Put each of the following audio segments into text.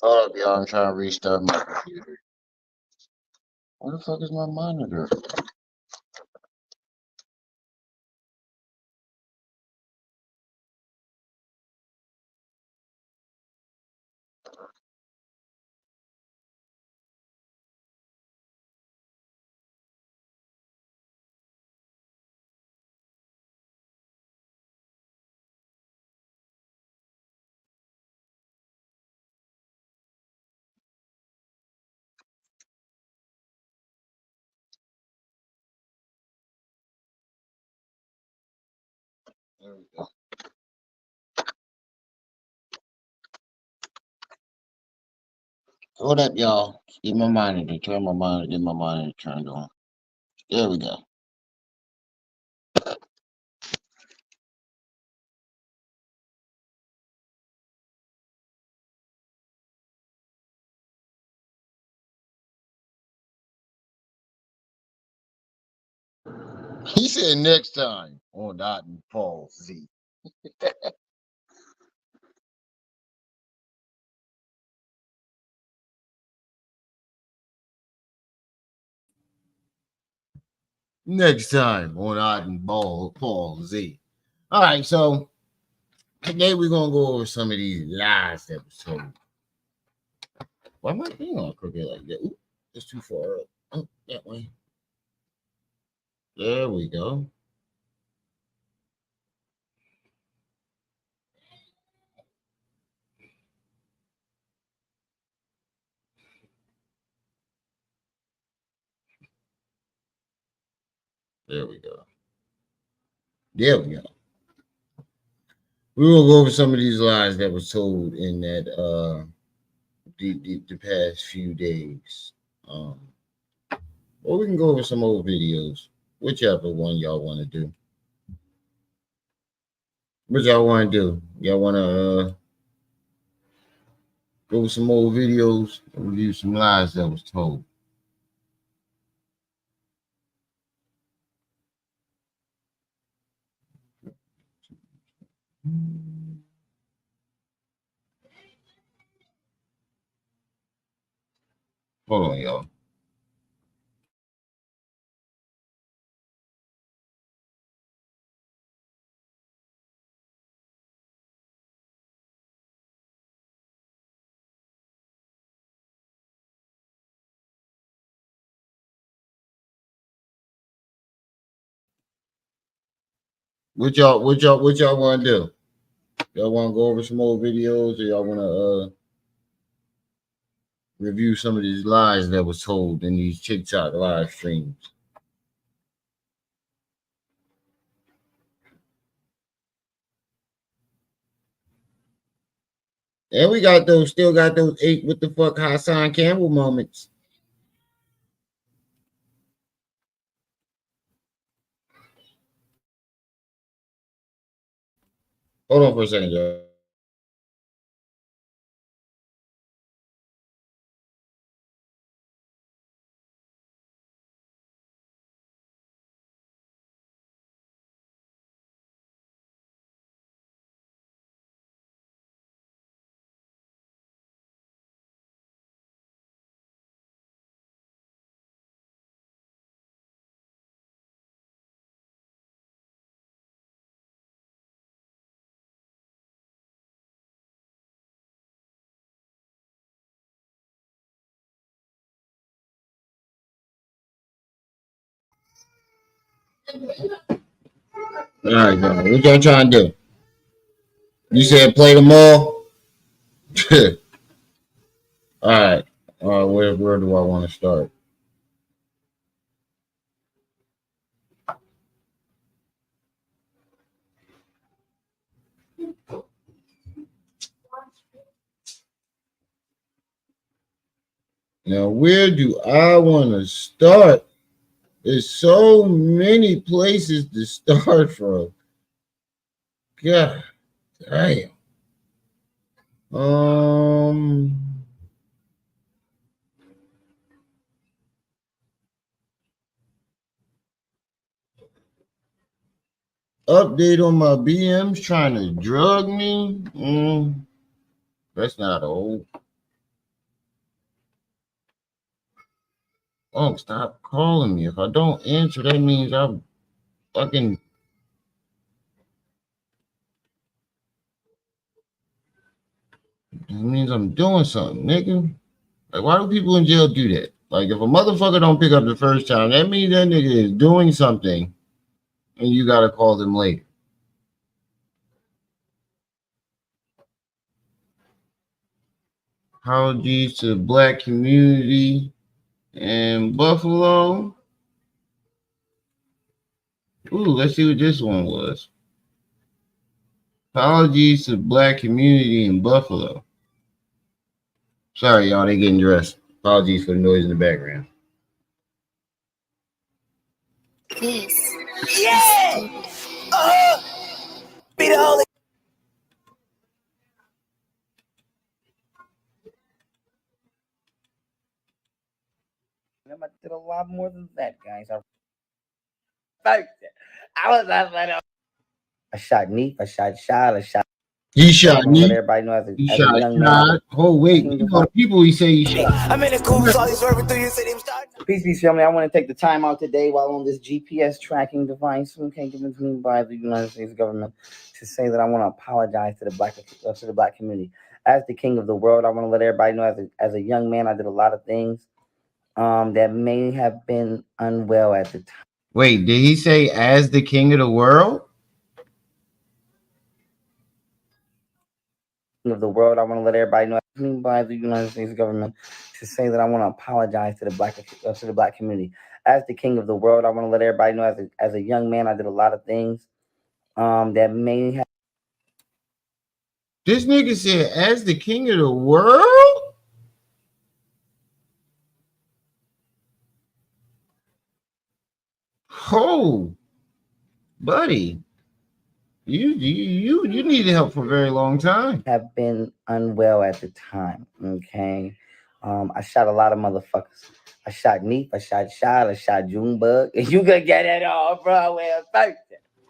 Hold up, y'all. I'm trying to restart my computer. Where the fuck is my monitor? There we go. Hold up, y'all. Get my monitor. Turn my monitor. Get my monitor turned on. There we go. He said next time on Dot and Paul Z. Next time on Odd and Paul Z. All right, so today we're gonna go over some of these lies that was told. Why am I being on crooked like that? Ooh, it's too far up. Oh, that way. There we go. There we go. There we go. We will go over some of these lies that was told in that the past few days. Or we can go over some old videos, whichever one y'all want to do. What y'all want to do? Y'all want to go over some old videos and review some lies that was told? Hold on, y'all. What y'all want to do? Y'all want to go over some old videos, or y'all want to review some of these lies that was told in these TikTok live streams? And we got those, still got those 8 what the fuck Hassan Campbell moments. Hold on for a second, y'all. All right, y'all. What y'all trying to do? You said play them all? All right. Where do I want to start? Now, where do I want to start? There's so many places to start from. God damn. Update on my BMs trying to drug me. That's not old. Oh, stop calling me. If I don't answer, that means I'm fucking. That means I'm doing something, nigga. Like, why do people in jail do that? Like, if a motherfucker don't pick up the first time, that means that nigga is doing something, and you gotta call them later. Apologies to the black community in Buffalo. Ooh, let's see what this one was. Apologies to the black community in Buffalo. Sorry, y'all, they getting dressed. Apologies for the noise in the background. This. Yeah! Be the only. I did a lot more than that, guys. I was not letting. I shot Neef, I shot Shot, I shot. He shot me. Let everybody know as a young man. Oh wait, you know the people he say he shot. I'm in the cool, so he's swerving through your city. Peace, family. I want to take the time out today while on this GPS tracking device, okay, given to me by the United States government, to say that I want to apologize to the black community. As the king of the world, I want to let everybody know as a young man, I did a lot of things that may have been unwell at the time. Wait, did he say as the king of the world? Of the world, I want to let everybody know by the United States government to say that I want to apologize to the black community. As the king of the world, I want to let everybody know as a young man, I did a lot of things that may have. This nigga said as the king of the world? Oh, buddy. You needed help for a very long time. Have been unwell at the time. Okay. I shot a lot of motherfuckers. I shot Neef, I shot Shot, I shot Junebug. And you could get it all, bro.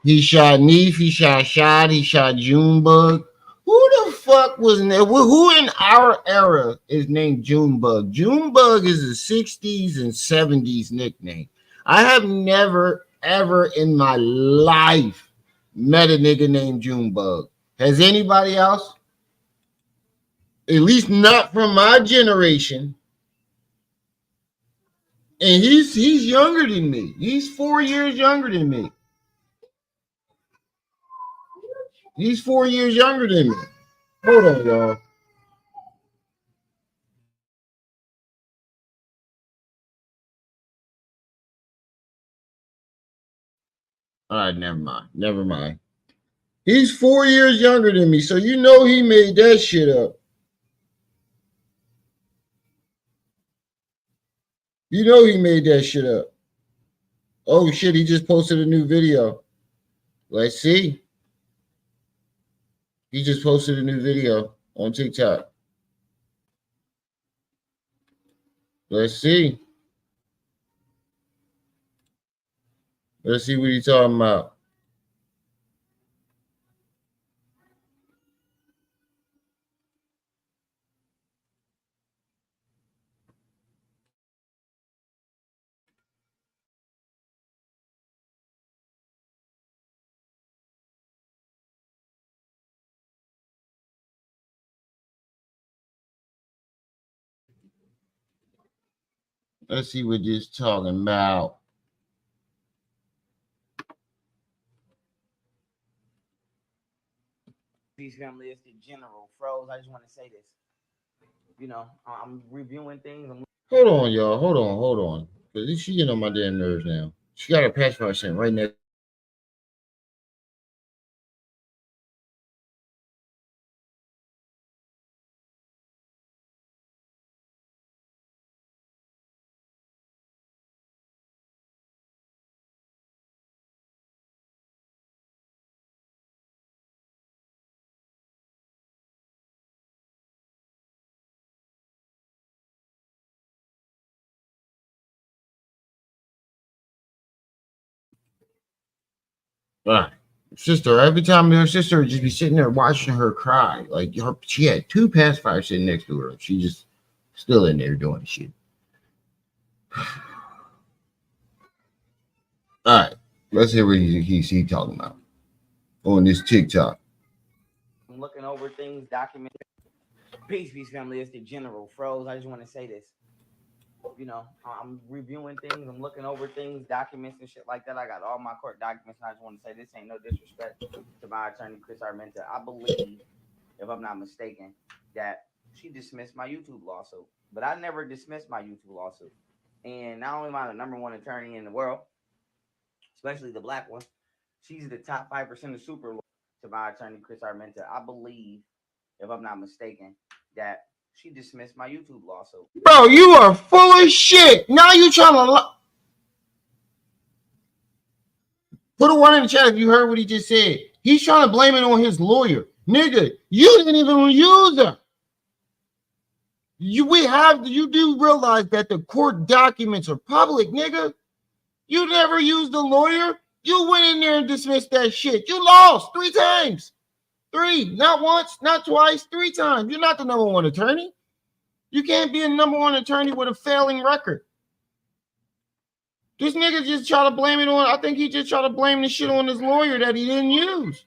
He shot Neef, he shot Shot, he shot Junebug. Who the fuck was who in our era is named Junebug? Junebug is a 60s and 70s nickname. I have never ever in my life met a nigga named Junebug. Has anybody else? At least not from my generation. And he's younger than me. He's 4 years younger than me. He's 4 years younger than me. Hold on, y'all. All right, never mind. Never mind. He's 4 years younger than me, so you know he made that shit up. You know he made that shit up. Oh shit, he just posted a new video. Let's see. He just posted a new video on TikTok. Let's see. Let's see what he's talking about. Let's see what this talking about. Peace, family. It's the General Froze. I just want to say this. You know, I'm reviewing things. Hold on, y'all. Hold on. Because she getting on my damn nerves now. She got her passport sent right next. All right. Sister, every time her sister would just be sitting there watching her cry. Like she had 2 pacifiers sitting next to her. She just still in there doing shit. All right, let's hear what he talking about on this TikTok. I'm looking over things, documenting. Peace, family. It's the General Froze. I just want to say this. You know, I'm reviewing things. I'm looking over things, documents and shit like that. I got all my court documents, and I just want to say this ain't no disrespect to my attorney, Chris Armenta. I believe, if I'm not mistaken, that she dismissed my YouTube lawsuit. But I never dismissed my YouTube lawsuit. And not only am I the #1 attorney in the world, especially the black one, she's the top 5% of super lawyer to my attorney, Chris Armenta. I believe, if I'm not mistaken, that she dismissed my YouTube lawsuit. Bro, you are full of shit. Now you trying to put a one in the chat if you heard what he just said. He's trying to blame it on his lawyer. Nigga, you didn't even use her. You do realize that the court documents are public, nigga. You never used a lawyer. You went in there and dismissed that shit. You lost 3 times. 3, not once, not twice, 3 times. You're not the #1 attorney. You can't be a #1 attorney with a failing record. This nigga just try to blame it on, I think he just try to blame the shit on his lawyer that he didn't use.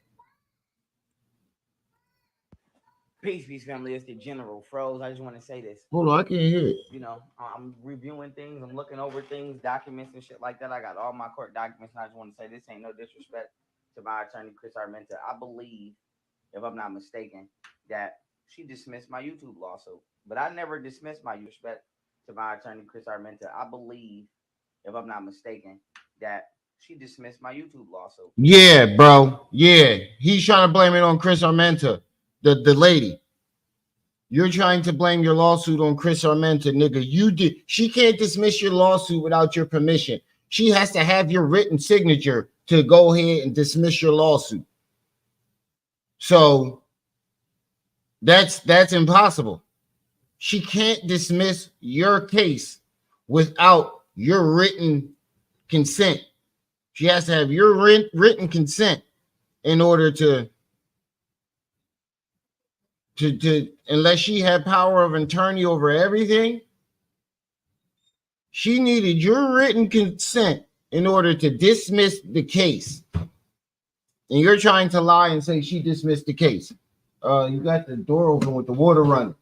Peace, family. It's the General Froze. I just want to say this. Hold on, I can't hear it. You know, I'm reviewing things. I'm looking over things, documents and shit like that. I got all my court documents, and I just want to say this ain't no disrespect to my attorney, Chris Armenta. I believe, if I'm not mistaken, that she dismissed my YouTube lawsuit. But I never dismissed my respect to my attorney, Chris Armenta. I believe, if I'm not mistaken, that she dismissed my YouTube lawsuit. Yeah, bro. Yeah. He's trying to blame it on Chris Armenta, the lady. You're trying to blame your lawsuit on Chris Armenta, nigga. You did. She can't dismiss your lawsuit without your permission. She has to have your written signature to go ahead and dismiss your lawsuit. So that's impossible. She can't dismiss your case without your written consent. She has to have your written consent in order to unless she had power of attorney over everything, she needed your written consent in order to dismiss the case. And you're trying to lie and say she dismissed the case. You got the door open with the water running.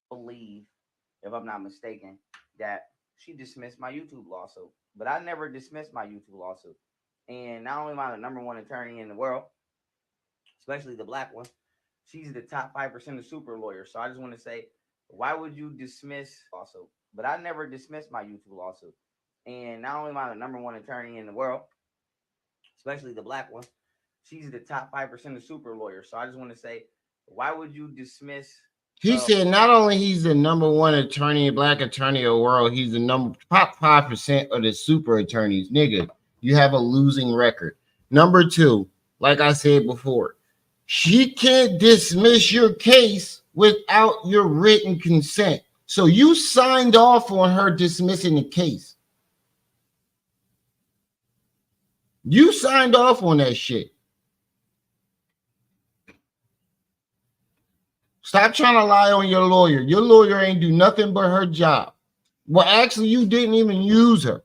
Believe, if I'm not mistaken, that she dismissed my YouTube lawsuit. But I never dismissed my YouTube lawsuit. And not only am I the #1 attorney in the world, especially the black one, she's the top 5% of super lawyers. So I just want to say, why would you dismiss lawsuit? But I never dismissed my YouTube lawsuit. And not only am I the #1 attorney in the world, especially the black one, she's the top 5% of super lawyers. So I just want to say, why would you dismiss? He said not only he's the #1 attorney, black attorney of the world, he's the top 5% of the super attorneys. Nigga, you have a losing record. Number 2, like I said before, she can't dismiss your case without your written consent. So you signed off on her dismissing the case. You signed off on that shit. Stop trying to lie on your lawyer. Your lawyer ain't do nothing but her job. Well, actually, you didn't even use her.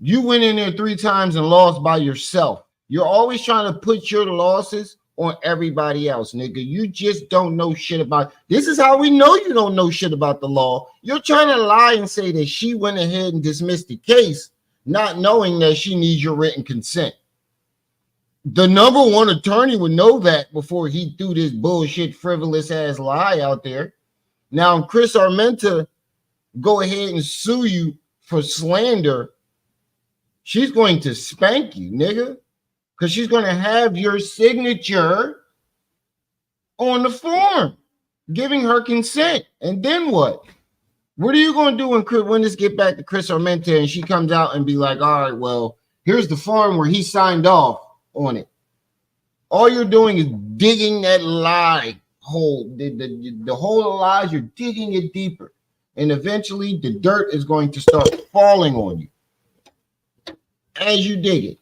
You went in there 3 times and lost by yourself. You're always trying to put your losses on everybody else, nigga. You just don't know shit about. This is how we know you don't know shit about the law. You're trying to lie and say that she went ahead and dismissed the case, not knowing that she needs your written consent. The number one attorney would know that before he threw this bullshit, frivolous ass lie out there. Now, Chris Armenta go ahead and sue you for slander. She's going to spank you, nigga, because she's going to have your signature on the form, giving her consent. And then what? What are you going to do when this get back to Chris Armenta and she comes out and be like, all right, well, here's the form where he signed off on it. All you're doing is digging that lie hole. The hole of lies, you're digging it deeper. And eventually the dirt is going to start falling on you. As you dig it.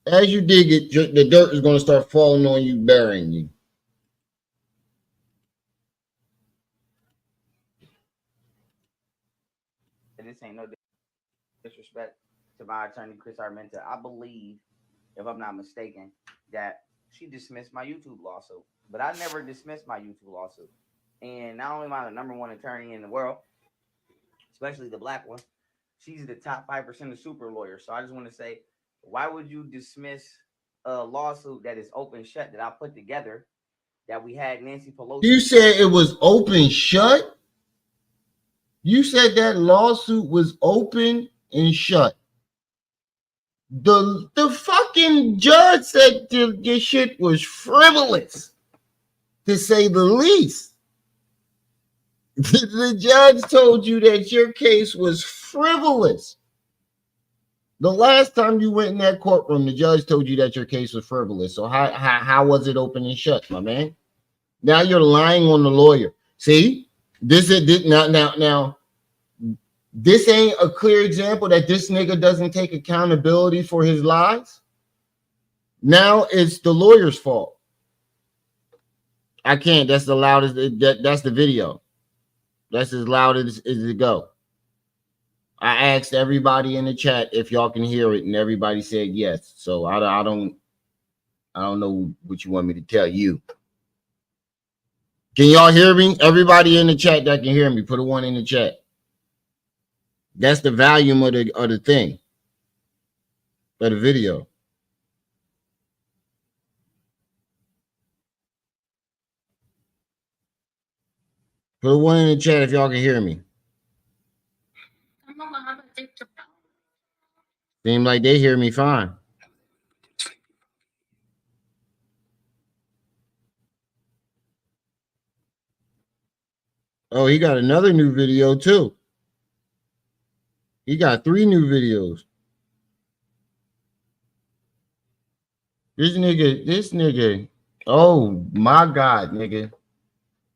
As you dig it, the dirt is going to start falling on you, burying you. This ain't no disrespect to my attorney, Chris Armenta. I believe, if I'm not mistaken, that she dismissed my YouTube lawsuit. But I never dismissed my YouTube lawsuit. And not only am I the number one attorney in the world, especially the black one, she's the top 5% of super lawyers. So I just want to say, why would you dismiss a lawsuit that is open shut that I put together that we had Nancy Pelosi? You said it was open shut? You said that lawsuit was open and shut. The fucking judge said your shit was frivolous, to say the least. The judge told you that your case was frivolous. The last time you went in that courtroom, the judge told you that your case was frivolous. So how was it open and shut, my man? Now you're lying on the lawyer. See, this now. This ain't a clear example that this nigga doesn't take accountability for his lies. Now it's the lawyer's fault. I can't. That's the loudest. That's the video. That's as loud as it go. I asked everybody in the chat if y'all can hear it, and everybody said yes. So I don't know what you want me to tell you. Can y'all hear me? Everybody in the chat that can hear me, put a 1 in the chat. That's the volume of the thing, of the video. Put a 1 in the chat if y'all can hear me. Seem like they hear me fine. Oh, he got another new video too. He got 3 new videos. This nigga. Oh my God, nigga.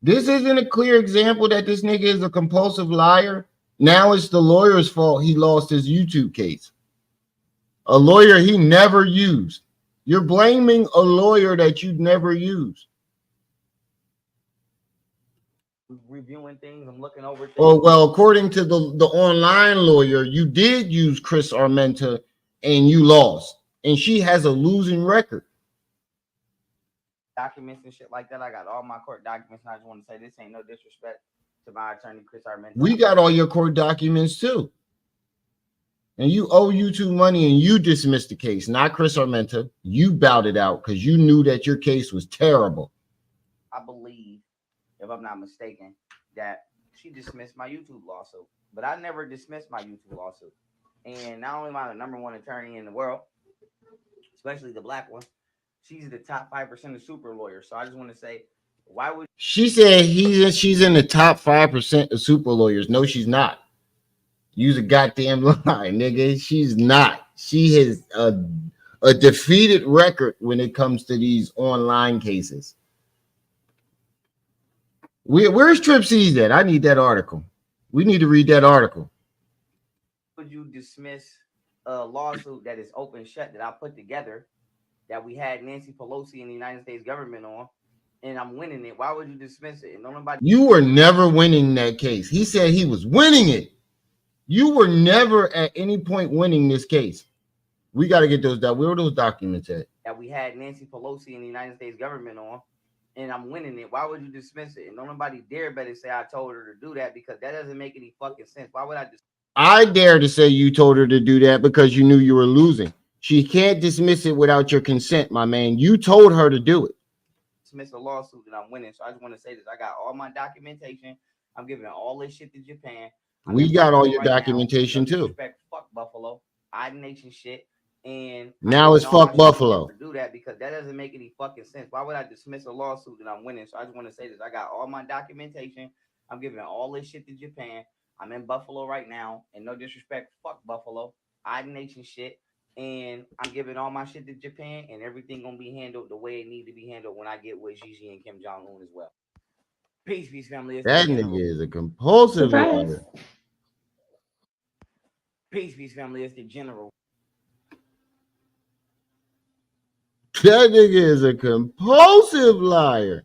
This isn't a clear example that this nigga is a compulsive liar. Now it's the lawyer's fault he lost his YouTube case. A lawyer he never used. You're blaming a lawyer that you'd never used. Reviewing things, I'm looking over things. Oh, well, according to the online lawyer, you did use Chris Armenta and you lost. And she has a losing record. Documents and shit like that. I got all my court documents, and I just want to say this ain't no disrespect to my attorney, Chris Armenta. We got all your court documents too. And you owe YouTube money and you dismissed the case, not Chris Armenta. You bowed it out because you knew that your case was terrible. I believe, if I'm not mistaken, that she dismissed my YouTube lawsuit. But I never dismissed my YouTube lawsuit. And not only am I the number one attorney in the world, especially the black one, she's the top 5% of super lawyers. So I just want to say, why would she said she's in the top 5% of super lawyers? No, she's not. Use a goddamn lie, nigga. She's not. She has a defeated record when it comes to these online cases. Where's Trip C's at? I need that article. We need to read that article. Would you dismiss a lawsuit that is open shut that I put together that we had Nancy Pelosi and the United States government on, and I'm winning it? Why would you dismiss it? And nobody. You were never winning that case. He said he was winning it. You were never at any point winning this case. We got to get those. Where are those documents at? That we had Nancy Pelosi and the United States government on, and I'm winning it. Why would you dismiss it? And don't nobody dare better say I told her to do that, because that doesn't make any fucking sense. Why would I just? I dare to say you told her to do that because you knew you were losing. She can't dismiss it without your consent, my man. You told her to do it. Dismiss a lawsuit that I'm winning. So I just want to say this. I got all my documentation. I'm giving all this shit to Japan. We got all your documentation too. Fuck Buffalo. I nation shit. And now it's fuck Buffalo. Do that because that doesn't make any fucking sense. Why would I dismiss a lawsuit that I'm winning? So I just want to say this. I got all my documentation. I'm giving all this shit to Japan. I'm in Buffalo right now. And no disrespect, fuck Buffalo. I nation shit. And I'm giving all my shit to Japan, and everything gonna be handled the way it need to be handled when I get with Gigi and Kim Jong-un as well. Peace, family. That nigga is a compulsive liar. Peace, family. It's the general. That nigga is a compulsive liar.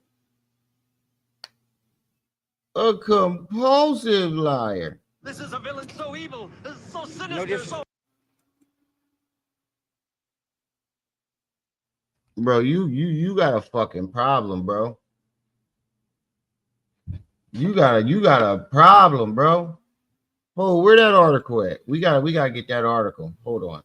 A compulsive liar. This is a villain so evil, so sinister, Bro, you got a fucking problem, bro. You got a problem, bro. Oh, where that article at? We gotta get that article. Hold on.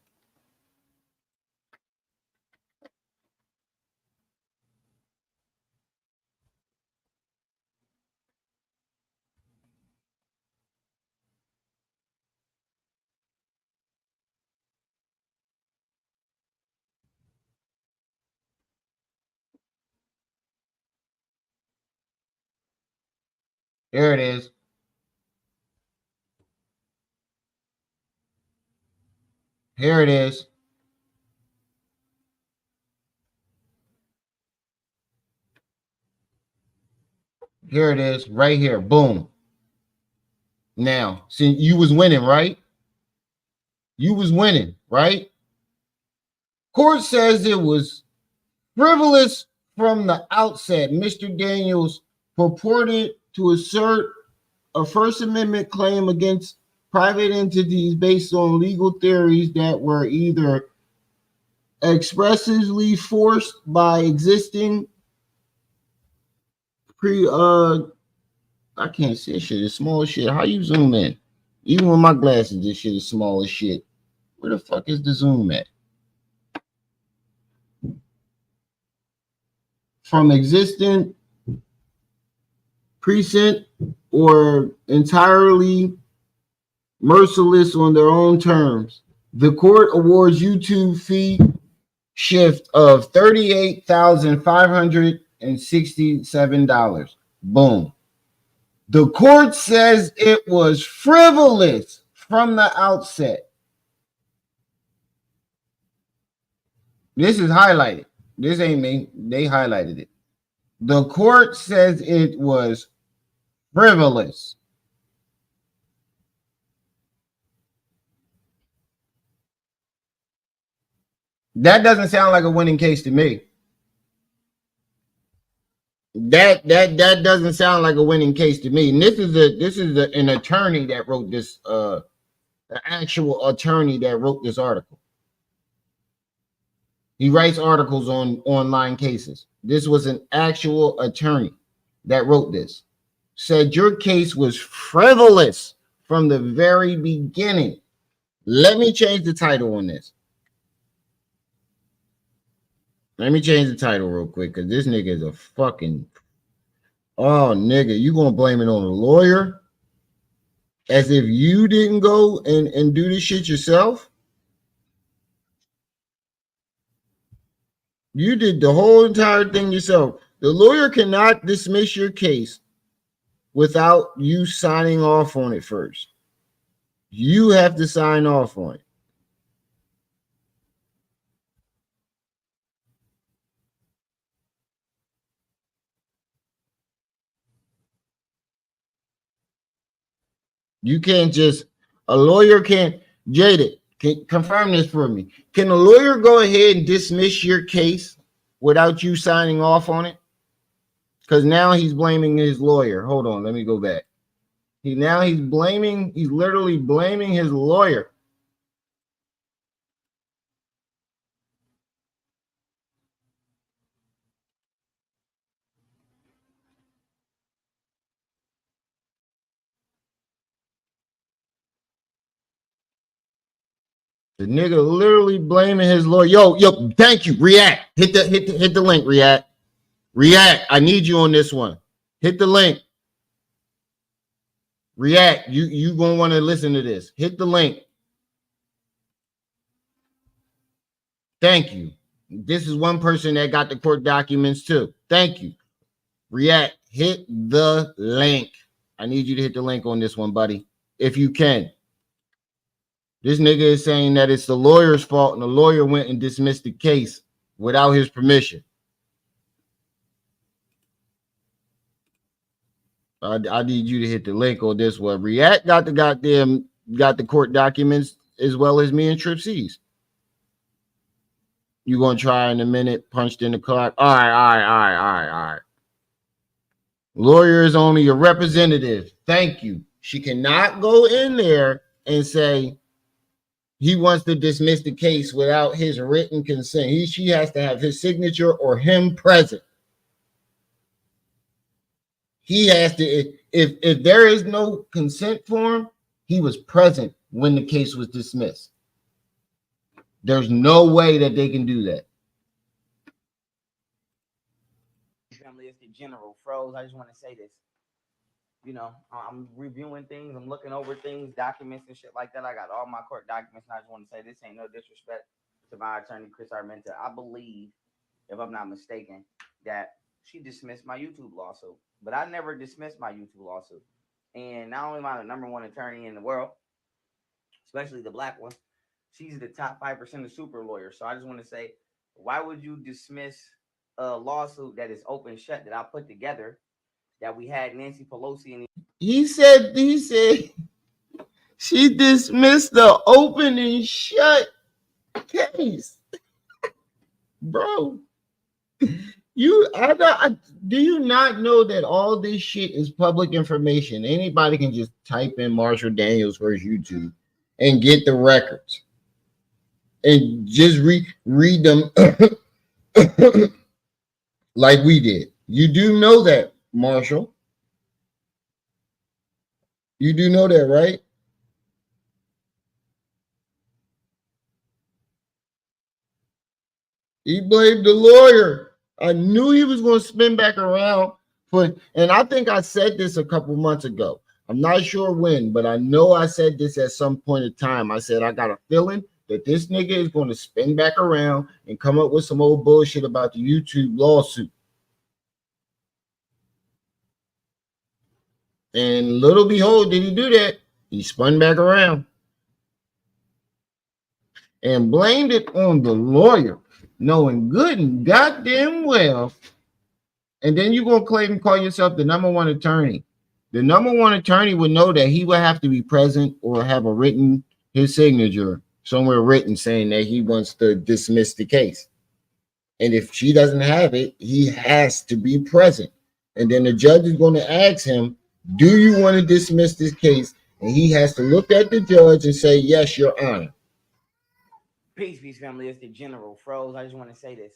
There it is. Here it is. Here it is, right here. Boom. Now, see, you was winning, right? You was winning, right? Court says it was frivolous from the outset. Mr. Daniels purported to assert a First Amendment claim against private entities based on legal theories that were either expressively forced by existing I can't see shit. It's small as shit. How you zoom in? Even with my glasses, this shit is small as shit. Where the fuck is the zoom at? From existing precinct or entirely merciless on their own terms. The court awards YouTube fee shift of $38,567. Boom. The court says it was frivolous from the outset. This is highlighted. This ain't me. They highlighted it. The court says it was frivolous. That doesn't sound like a winning case to me. That doesn't sound like a winning case to me. And this is an attorney that wrote this, an actual attorney that wrote this article. He writes articles on online cases. This was an actual attorney that wrote this. Said your case was frivolous from the very beginning. Let me change the title on this. Let me change the title real quick because this nigga is a fucking... Oh, nigga, you gonna blame it on a lawyer? As if you didn't go and do this shit yourself? You did the whole entire thing yourself. The lawyer cannot dismiss your case without you signing off on it first. You have to sign off on it. You can't just... A lawyer can't... Jaded, can confirm this for me. Can a lawyer go ahead and dismiss your case without you signing off on it? Because now he's blaming his lawyer. Hold on, let me go back. He's literally blaming his lawyer. The nigga literally blaming his lawyer. Yo, thank you. React. Hit the link, React. React. I need you on this one. Hit the link. React. You gonna want to listen to this. Hit the link. Thank you. This is one person that got the court documents too. Thank you. React. Hit the link. I need you to hit the link on this one, buddy, if you can. This nigga is saying that it's the lawyer's fault and the lawyer went and dismissed the case without his permission. I need you to hit the link on this one. React got the court documents as well as me and Trip C's. You gonna try in a minute, punched in the clock. All right. Lawyer is only a representative. Thank you. She cannot go in there and say he wants to dismiss the case without his written consent. She has to have his signature or him present. He has to, if there is no consent form, he was present when the case was dismissed. There's no way that they can do that. Family, it's the General Froze. I just want to say this. You know, I'm reviewing things, I'm looking over things, documents and shit like that. I got all my court documents, and I just want to say this ain't no disrespect to my attorney, Chris Armenta. I believe, if I'm not mistaken, that she dismissed my YouTube lawsuit. But I never dismissed my YouTube lawsuit. And not only am I the #1 attorney in the world, especially the black one, she's the top 5% of super lawyers. So I just want to say, why would you dismiss a lawsuit that is open shut that I put together, that we had Nancy Pelosi and he said she dismissed the open and shut case. Bro, do you not know that all this shit is public information? Anybody can just type in Marshall Daniels versus YouTube and get the records and just read them like we did. You do know that, Marshall. You do know that, right? He blamed the lawyer. I knew he was going to spin back around. And I think I said this a couple months ago. I'm not sure when, but I know I said this at some point in time. I said, I got a feeling that this nigga is going to spin back around and come up with some old bullshit about the YouTube lawsuit. And little behold, did he do that? He spun back around and blamed it on the lawyer, knowing good and goddamn well. And then you're going to claim and call yourself the #1 attorney. The #1 attorney would know that he would have to be present or have a written, his signature somewhere written saying that he wants to dismiss the case. And if she doesn't have it, he has to be present. And then the judge is going to ask him, do you want to dismiss this case? And he has to look at the judge and say, yes, Your Honor. Peace, family. It's the General Froze. I just want to say this.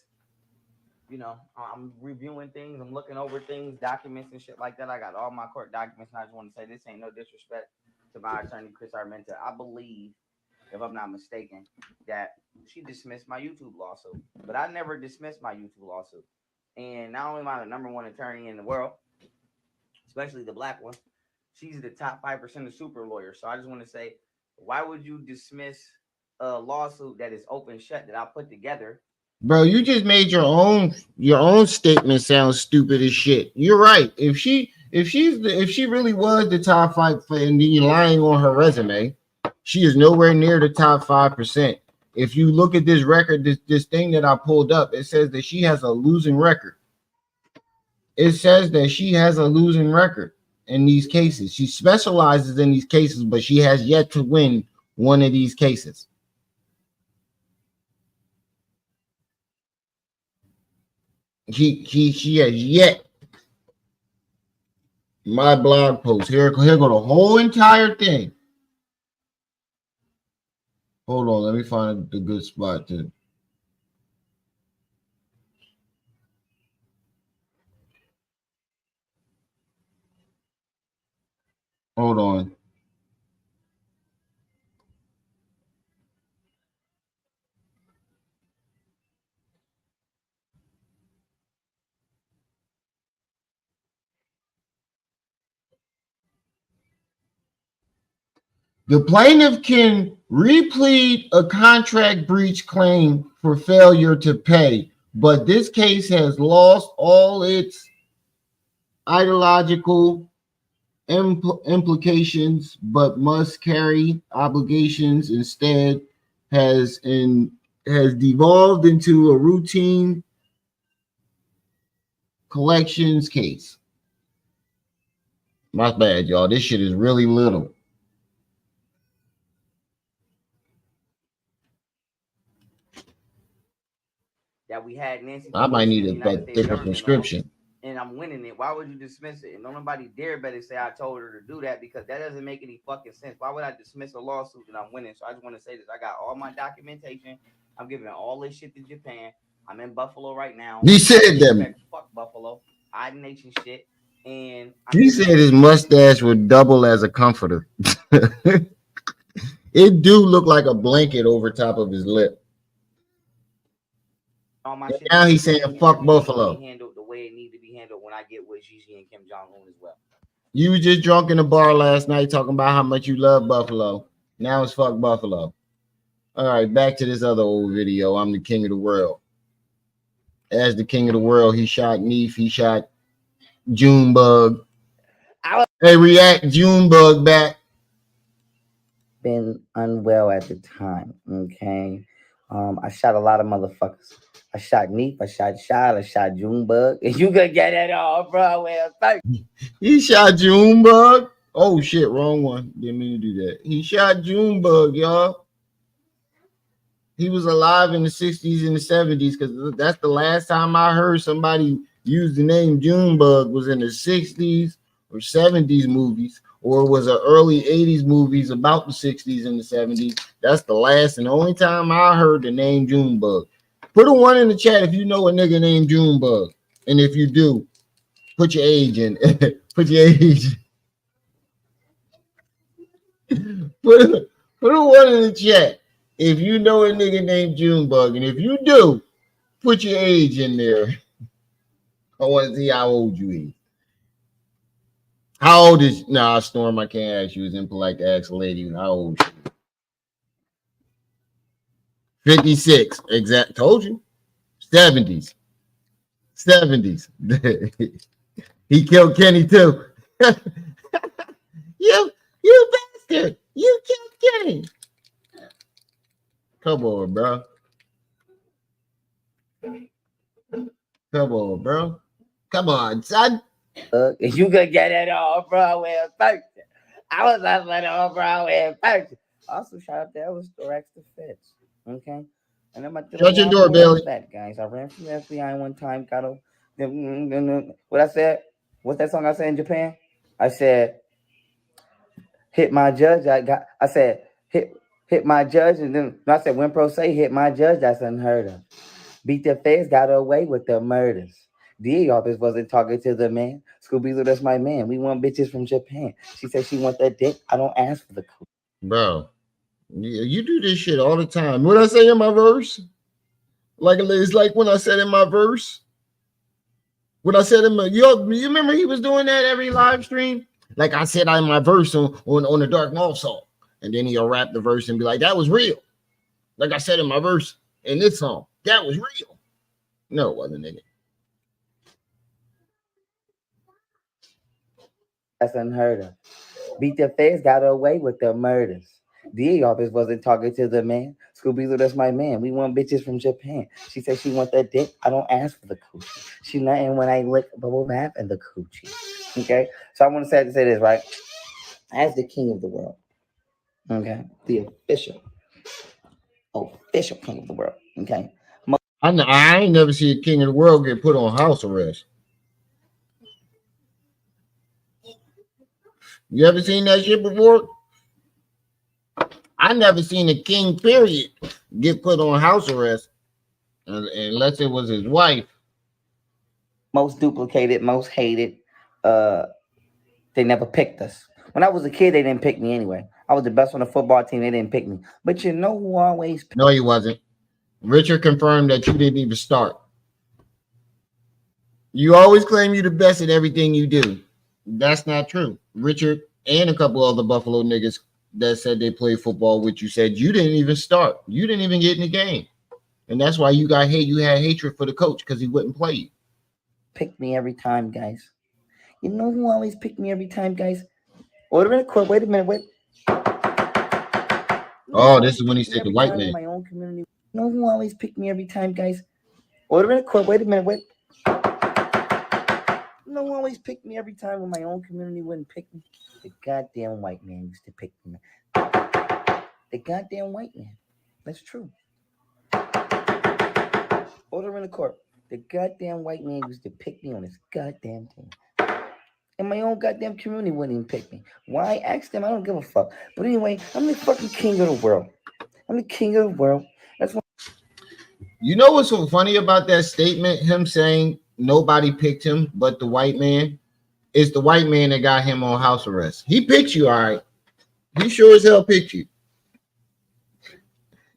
You know, I'm reviewing things, I'm looking over things, documents and shit like that. I got all my court documents, and I just want to say this ain't no disrespect to my attorney, Chris Armenta. I believe, if I'm not mistaken, that she dismissed my YouTube lawsuit. But I never dismissed my YouTube lawsuit. And not only am I the #1 attorney in the world, especially the black one, she's the top 5% of super lawyers. So I just want to say, why would you dismiss a lawsuit that is open shut that I put together? Bro, you just made your own statement sound stupid as shit. You're right. If she really was the top 5 and you're lying on her resume, she is nowhere near the top 5%. If you look at this record, this thing that I pulled up, it says that she has a losing record. It says that she has a losing record in these cases. She specializes in these cases, but she has yet to win one of these cases. She has yet my blog post. Here go the whole entire thing. Hold on, let me find the good spot to. Hold on. The plaintiff can replead a contract breach claim for failure to pay, but this case has lost all its ideological implications, but must carry obligations. Instead, has devolved into a routine collections case. My bad, y'all. This shit is really little. That we had Nancy. I might need a thicker prescription. And I'm winning it. Why would you dismiss it? And don't nobody dare better say I told her to do that, because that doesn't make any fucking sense. Why would I dismiss a lawsuit that I'm winning? So I just want to say this. I got all my documentation. I'm giving all this shit to Japan. I'm in Buffalo right now. He said that. Fuck Buffalo. I nation shit. And he said his mustache would double as a comforter. It do look like a blanket over top of his lip. All my shit now he's saying fuck Buffalo. Handled the way it needs to be handled when I get with Gigi and Kim Jong-un as well. You was just drunk in the bar last night talking about how much you love Buffalo. Now it's fuck Buffalo. All right, back to this other old video. I'm the king of the world. As the king of the world, he shot Neef. He shot Junebug. Hey, react Junebug back. Been unwell at the time, okay? I shot a lot of motherfuckers. I shot Neef, I shot Shad, I shot Junebug. And you could get it all, bro. He shot Junebug. Oh shit, wrong one. Didn't mean to do that. He shot Junebug, y'all. He was alive in the 60s and the 70s, because that's the last time I heard somebody use the name Junebug was in the 60s or 70s movies, or was an early 80s movies about the 60s and the 70s. That's the last and only time I heard the name Junebug. Put a 1 in the chat if you know a nigga named Junebug. And if you do, put your age in. Put your age. Put a 1 in the chat if you know a nigga named Junebug. And if you do, put your age in there. I want to see how old you is. How old is... Nah, Storm, I can't ask you. It's impolite to ask a lady how old she is. 56. Exact. Told you. 70s. He killed Kenny too. you bastard. You killed Kenny. Come on, bro. Come on, bro. Come on, son. You could get it all, bro. I was hustling on Broadway first. Also, shout out to Ellis Thorax Defense. Okay. And I'm at the shut your door, Billy. That, guys. I ran from the FBI one time. Got a what I said? What's that song I said in Japan? I said, hit my judge. I said, hit my judge. And then I said, when pro say hit my judge, that's unheard of. Beat the feds, got away with the murders. DA office wasn't talking to the man. Scooby-Doo, that's my man. We want bitches from Japan. She said she want that dick. I don't ask for the cool. Bro, you do this shit all the time. What I say in my verse? Like it's like when I said in my verse. When I said in my, you remember he was doing that every live stream? Like I said in my verse on the Dark Maul song. And then he'll rap the verse and be like, that was real. Like I said in my verse in this song. That was real. No, it wasn't, nigga. That's unheard of. Beat the feds, got away with the murders. DA office wasn't talking to the man. Scooby-Doo, that's my man. We want bitches from Japan. She said she want that dick. I don't ask for the coochie. She nothing when I lick bubble bath and the coochie. Okay? So I want to say this, right? As the king of the world. Okay? The official king of the world. Okay? I ain't never see a king of the world get put on house arrest. You ever seen that shit before? I never seen a king, period, get put on house arrest unless it was his wife. Most duplicated, most hated. They never picked us. When I was a kid, they didn't pick me anyway. I was the best on the football team. They didn't pick me. But you know who always picked? No, he wasn't. Richard confirmed that you didn't even start. You always claim you're the best at everything you do. That's not true. Richard and a couple other Buffalo niggas that said they played football with you said you didn't even start. You didn't even get in the game. And that's why you got hate. You had hatred for the coach because he wouldn't play you. Pick me every time, guys. You know who always picked me every time, guys? Order in the court. Wait a minute. Wait. Oh, this is when he said the white man. My own community. You know who always picked me every time, guys? Order in the court. Wait a minute. Wait. You know who always picked me every time when my own community wouldn't pick me? The goddamn white man used to pick me. The goddamn white man. That's true. Order in the court. The goddamn white man used to pick me on his goddamn team. And my own goddamn community wouldn't even pick me. Why? Ask them. I don't give a fuck. But anyway, I'm the fucking king of the world. I'm the king of the world. That's what. You know what's so funny about that statement? Him saying nobody picked him but the white man. It's the white man that got him on house arrest. He picked you, all right. He sure as hell picked you.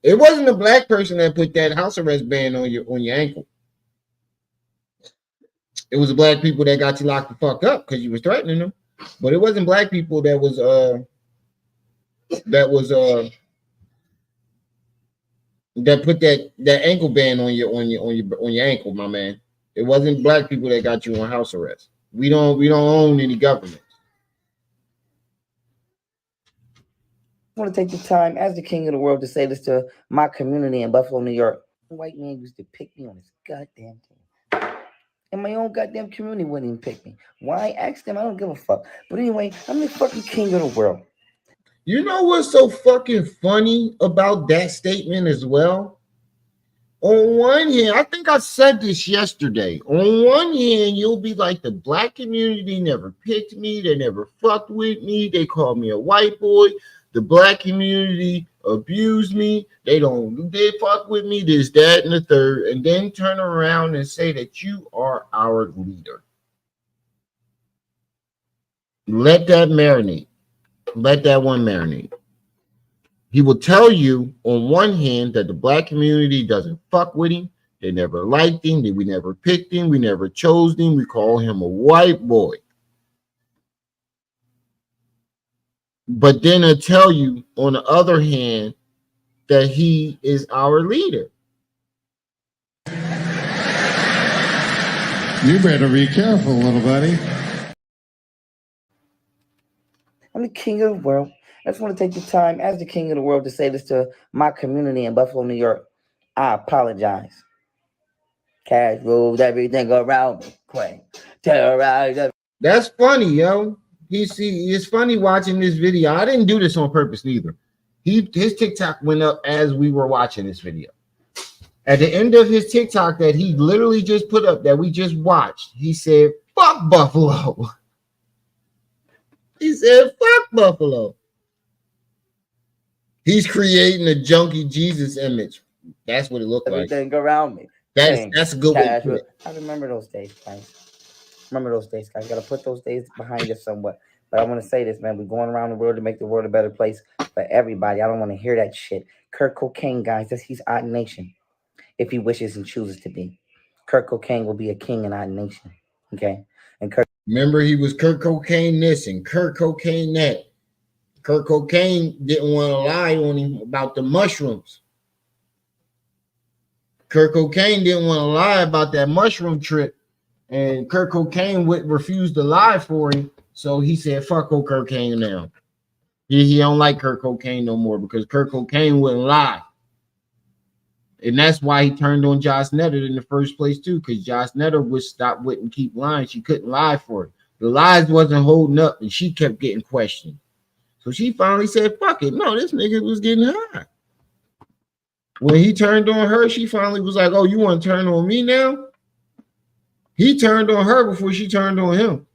It wasn't a black person that put that house arrest ban on your ankle. It was the black people that got you locked the fuck up because you was threatening them. But it wasn't black people that put that ankle band on your ankle, my man. It wasn't black people that got you on house arrest. We don't own any government. I want to take the time as the king of the world to say this to my community in Buffalo, New York. The white man used to pick me on his goddamn team. And my own goddamn community wouldn't even pick me. Why? Ask them. I don't give a fuck. But anyway, I'm the fucking king of the world. You know what's so fucking funny about that statement as well? On one hand, I think I said this yesterday. On one hand, you'll be like, the black community never picked me. They never fucked with me. They called me a white boy. The black community abused me. They fuck with me, this, that, and the third, and then turn around and say that you are our leader. Let that marinate. Let that one marinate. He will tell you on one hand that the black community doesn't fuck with him. They never liked him. We never picked him. We never chose him. We call him a white boy. But then I tell you, on the other hand, that he is our leader. You better be careful, little buddy. I'm the king of the world. I just want to take the time as the king of the world to say this to my community in Buffalo, New York. I apologize. Cash rules everything around me. Quay. Terrorize. That's funny, yo. It's funny watching this video. I didn't do this on purpose neither. His TikTok went up as we were watching this video. At the end of his TikTok that he literally just put up that we just watched, he said, "Fuck Buffalo." He said, "Fuck Buffalo." He's creating a junkie Jesus image. That's what it looked like. Everything around me. That's a good way to put it. I remember those days, guys. Remember those days, guys. Gotta put those days behind us somewhat. But I want to say this, man. We're going around the world to make the world a better place for everybody. I don't want to hear that shit. Kurt Cocaine, guys, he's Odd Nation. If he wishes and chooses to be. Kurt Cocaine will be a king in Odd Nation. Okay? And remember, he was Kurt Cocaine this and Kurt Cocaine that. Kurt Cocaine didn't want to lie on him about the mushrooms. Kurt Cocaine didn't want to lie about that mushroom trip. And Kurt Cocaine would refuse to lie for him. So he said, fuck Kurt Cocaine now. He don't like Kurt Cocaine no more because Kurt Cocaine wouldn't lie. And that's why he turned on Josh Netter in the first place too, because Josh Netter wouldn't keep lying. She couldn't lie for it. The lies wasn't holding up and she kept getting questioned. So she finally said, fuck it. No, this nigga was getting high. When he turned on her, she finally was like, oh, you want to turn on me now? He turned on her before she turned on him.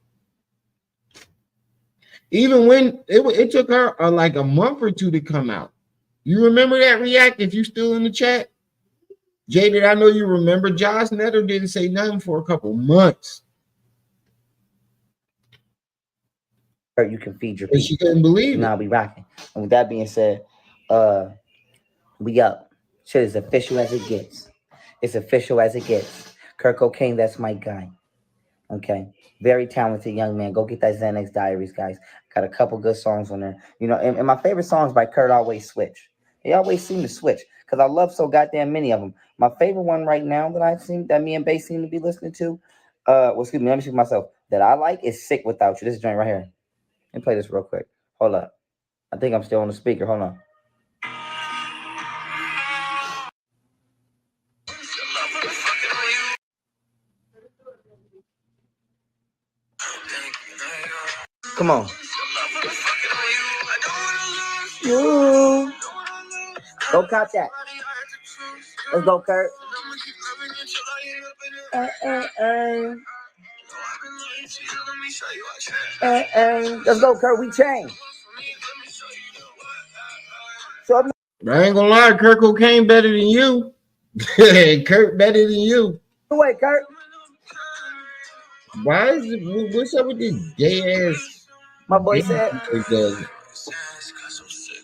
Even when it took her like a month or two to come out. You remember that react if you still in the chat? Jaded, I know you remember. Josh Netter didn't say nothing for a couple months. You can feed your But people. she couldn't believe it. Now we rocking. And with that being said, we up. Shit is official as it gets. It's official as it gets. Kurt Cocaine, that's my guy. Okay. Very talented young man. Go get that Xanax Diaries, guys. Got a couple good songs on there. You know, and my favorite songs by Kurt always switch. They always seem to switch because I love so goddamn many of them. My favorite one right now that I've seen that me and Bass seem to be listening to, excuse me, let me speak myself. That I like is Sick Without You. This joint right here. Let me play this real quick. Hold up. I think I'm still on the speaker. Hold on. Come on. You. Go cop that. Let's go, Kurt. Let's go, Kurt. We changed. So I ain't gonna lie, Kurt Cocaine better than you. Kurt better than you. wait, Kurt. Why is it? What's up with this gay ass? My boy said, Does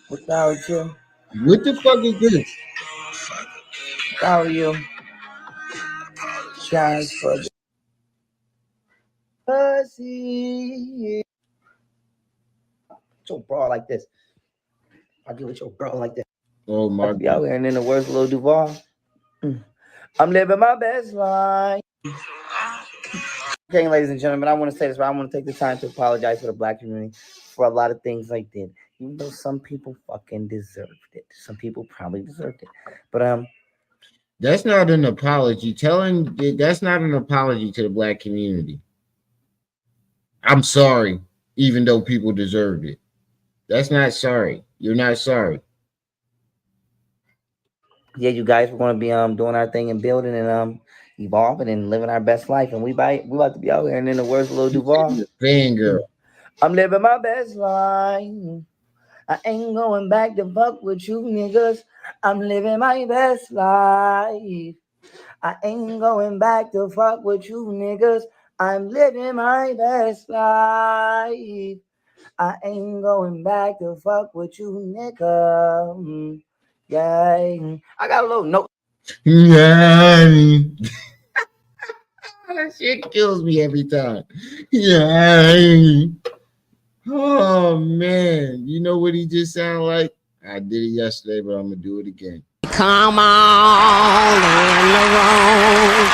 without you, what the fuck is this? without you, just for the pussy. So bro like this. I'll give it your bro like this. Oh my God. Out here and in the words of Lil Duval. I'm living my best life. Okay, ladies and gentlemen, I want to say this, but I want to take the time to apologize for the black community for a lot of things I did. Even though some people fucking deserved it. Some people probably deserved it. But that's not an apology. That's not an apology to the black community. I'm sorry, even though people deserved it. That's not sorry. You're not sorry. Yeah, you guys, we're gonna be doing our thing and building and evolving and living our best life. And we about to be out here. And in the words of Lil Duval, Fangirl. I'm living my best life. I ain't going back to fuck with you niggas. I'm living my best life. I ain't going back to fuck with you niggas. I'm living my best life. I ain't going back to fuck with you nigga. Yeah. I got a little note. Yeah. That shit kills me every time. Yeah. Oh man. You know what he just sounded like? I did it yesterday, but I'm gonna do it again. Come on in the room.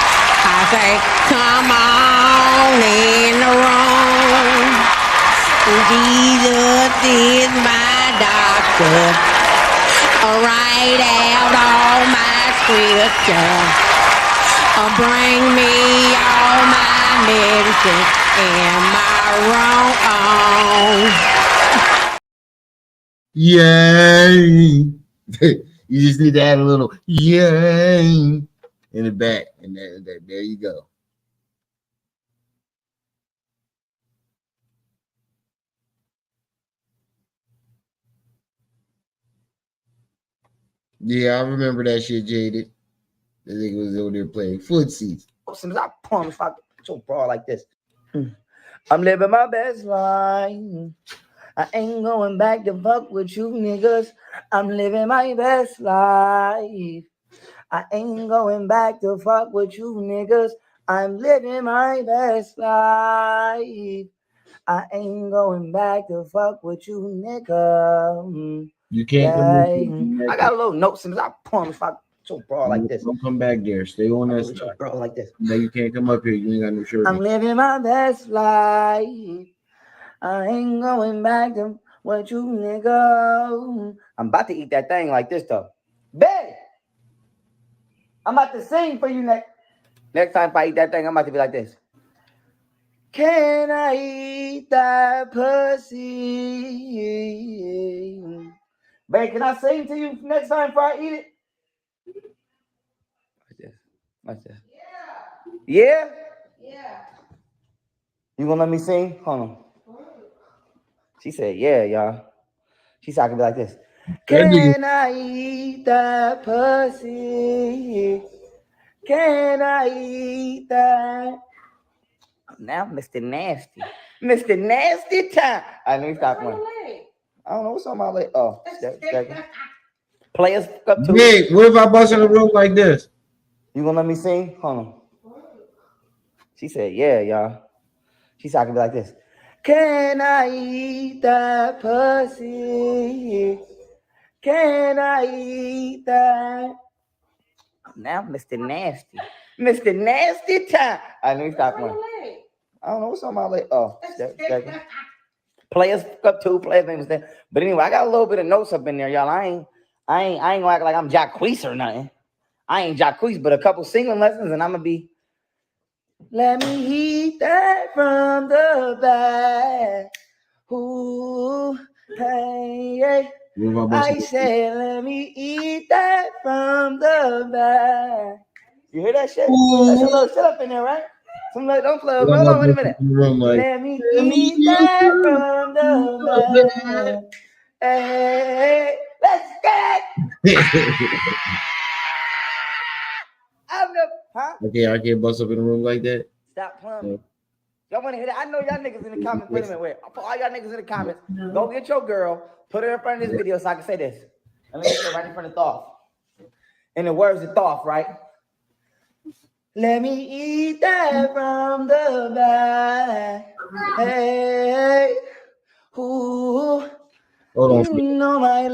I say, come on in the room. Jesus is my doctor. Write out all my scripture. Bring me all my medicine. Am I wrong? Yay. You just need to add a little yay in the back, and there you go. Yeah, I remember that shit, Jaded. I think it was over there playing footsies. I promise if I get so broad like this. I'm living my best life. I ain't going back to fuck with you niggas. I'm living my best life. I ain't going back to fuck with you niggas. I'm living my best life. I ain't going back to fuck with you nigga. You can't come I got a little note since I promise if I so broad like this. Don't come back there. Stay on that side. Bro, like this. No, you can't come up here. You ain't got no shirt. I'm living my best life. I ain't going back to what you nigga. I'm about to eat that thing like this though. Babe, I'm about to sing for you next time if I eat that thing, I'm about to be like this. Can I eat that pussy? Babe, can I sing to you next time if I eat it? Like this. Yeah? Yeah. You gonna let me sing? Hold on. She said, yeah, y'all. She said I could be like this. That nigga, Can I eat that pussy? Can I eat that? Now, Mr. Nasty. Mr. Nasty time. I need to stop playing. I don't know what's on my leg. Oh, players up to. Nick, what if I bust in the room like this? You gonna let me sing? Hold on. She said, yeah, y'all. She said I could be like this. Can I eat that pussy? Can I eat that? Now, Mr. Nasty. Mr. Nasty time. I need to stop playing. I don't know what's on my leg. Oh, players up to, players name was there. But anyway, I got a little bit of notes up in there, y'all. I ain't gonna act like I'm Jacquees or nothing. I ain't Jacquees, but a couple singing lessons, and I'm gonna be. Let me eat that from the back. Ooh, hey, hey. I said, let me eat that from the back. You hear that shit? That's a little shit up in there, right? Some like, don't play. Hold on, wait a minute. Let me eat that from the back. Hey, let's get it. I'm the, huh? Okay, I can't bust up in the room like that. Stop playing me. Y'all want to hear that? I know y'all niggas in the comments. Wait a minute, wait. I'll put all y'all niggas in the comments. Go get your girl, put her in front of this video so I can say this. Let me get her right in front of Thoth. In the words of Thoth, right? Let me eat that from the back. Hey, ooh, Hold on. you know my.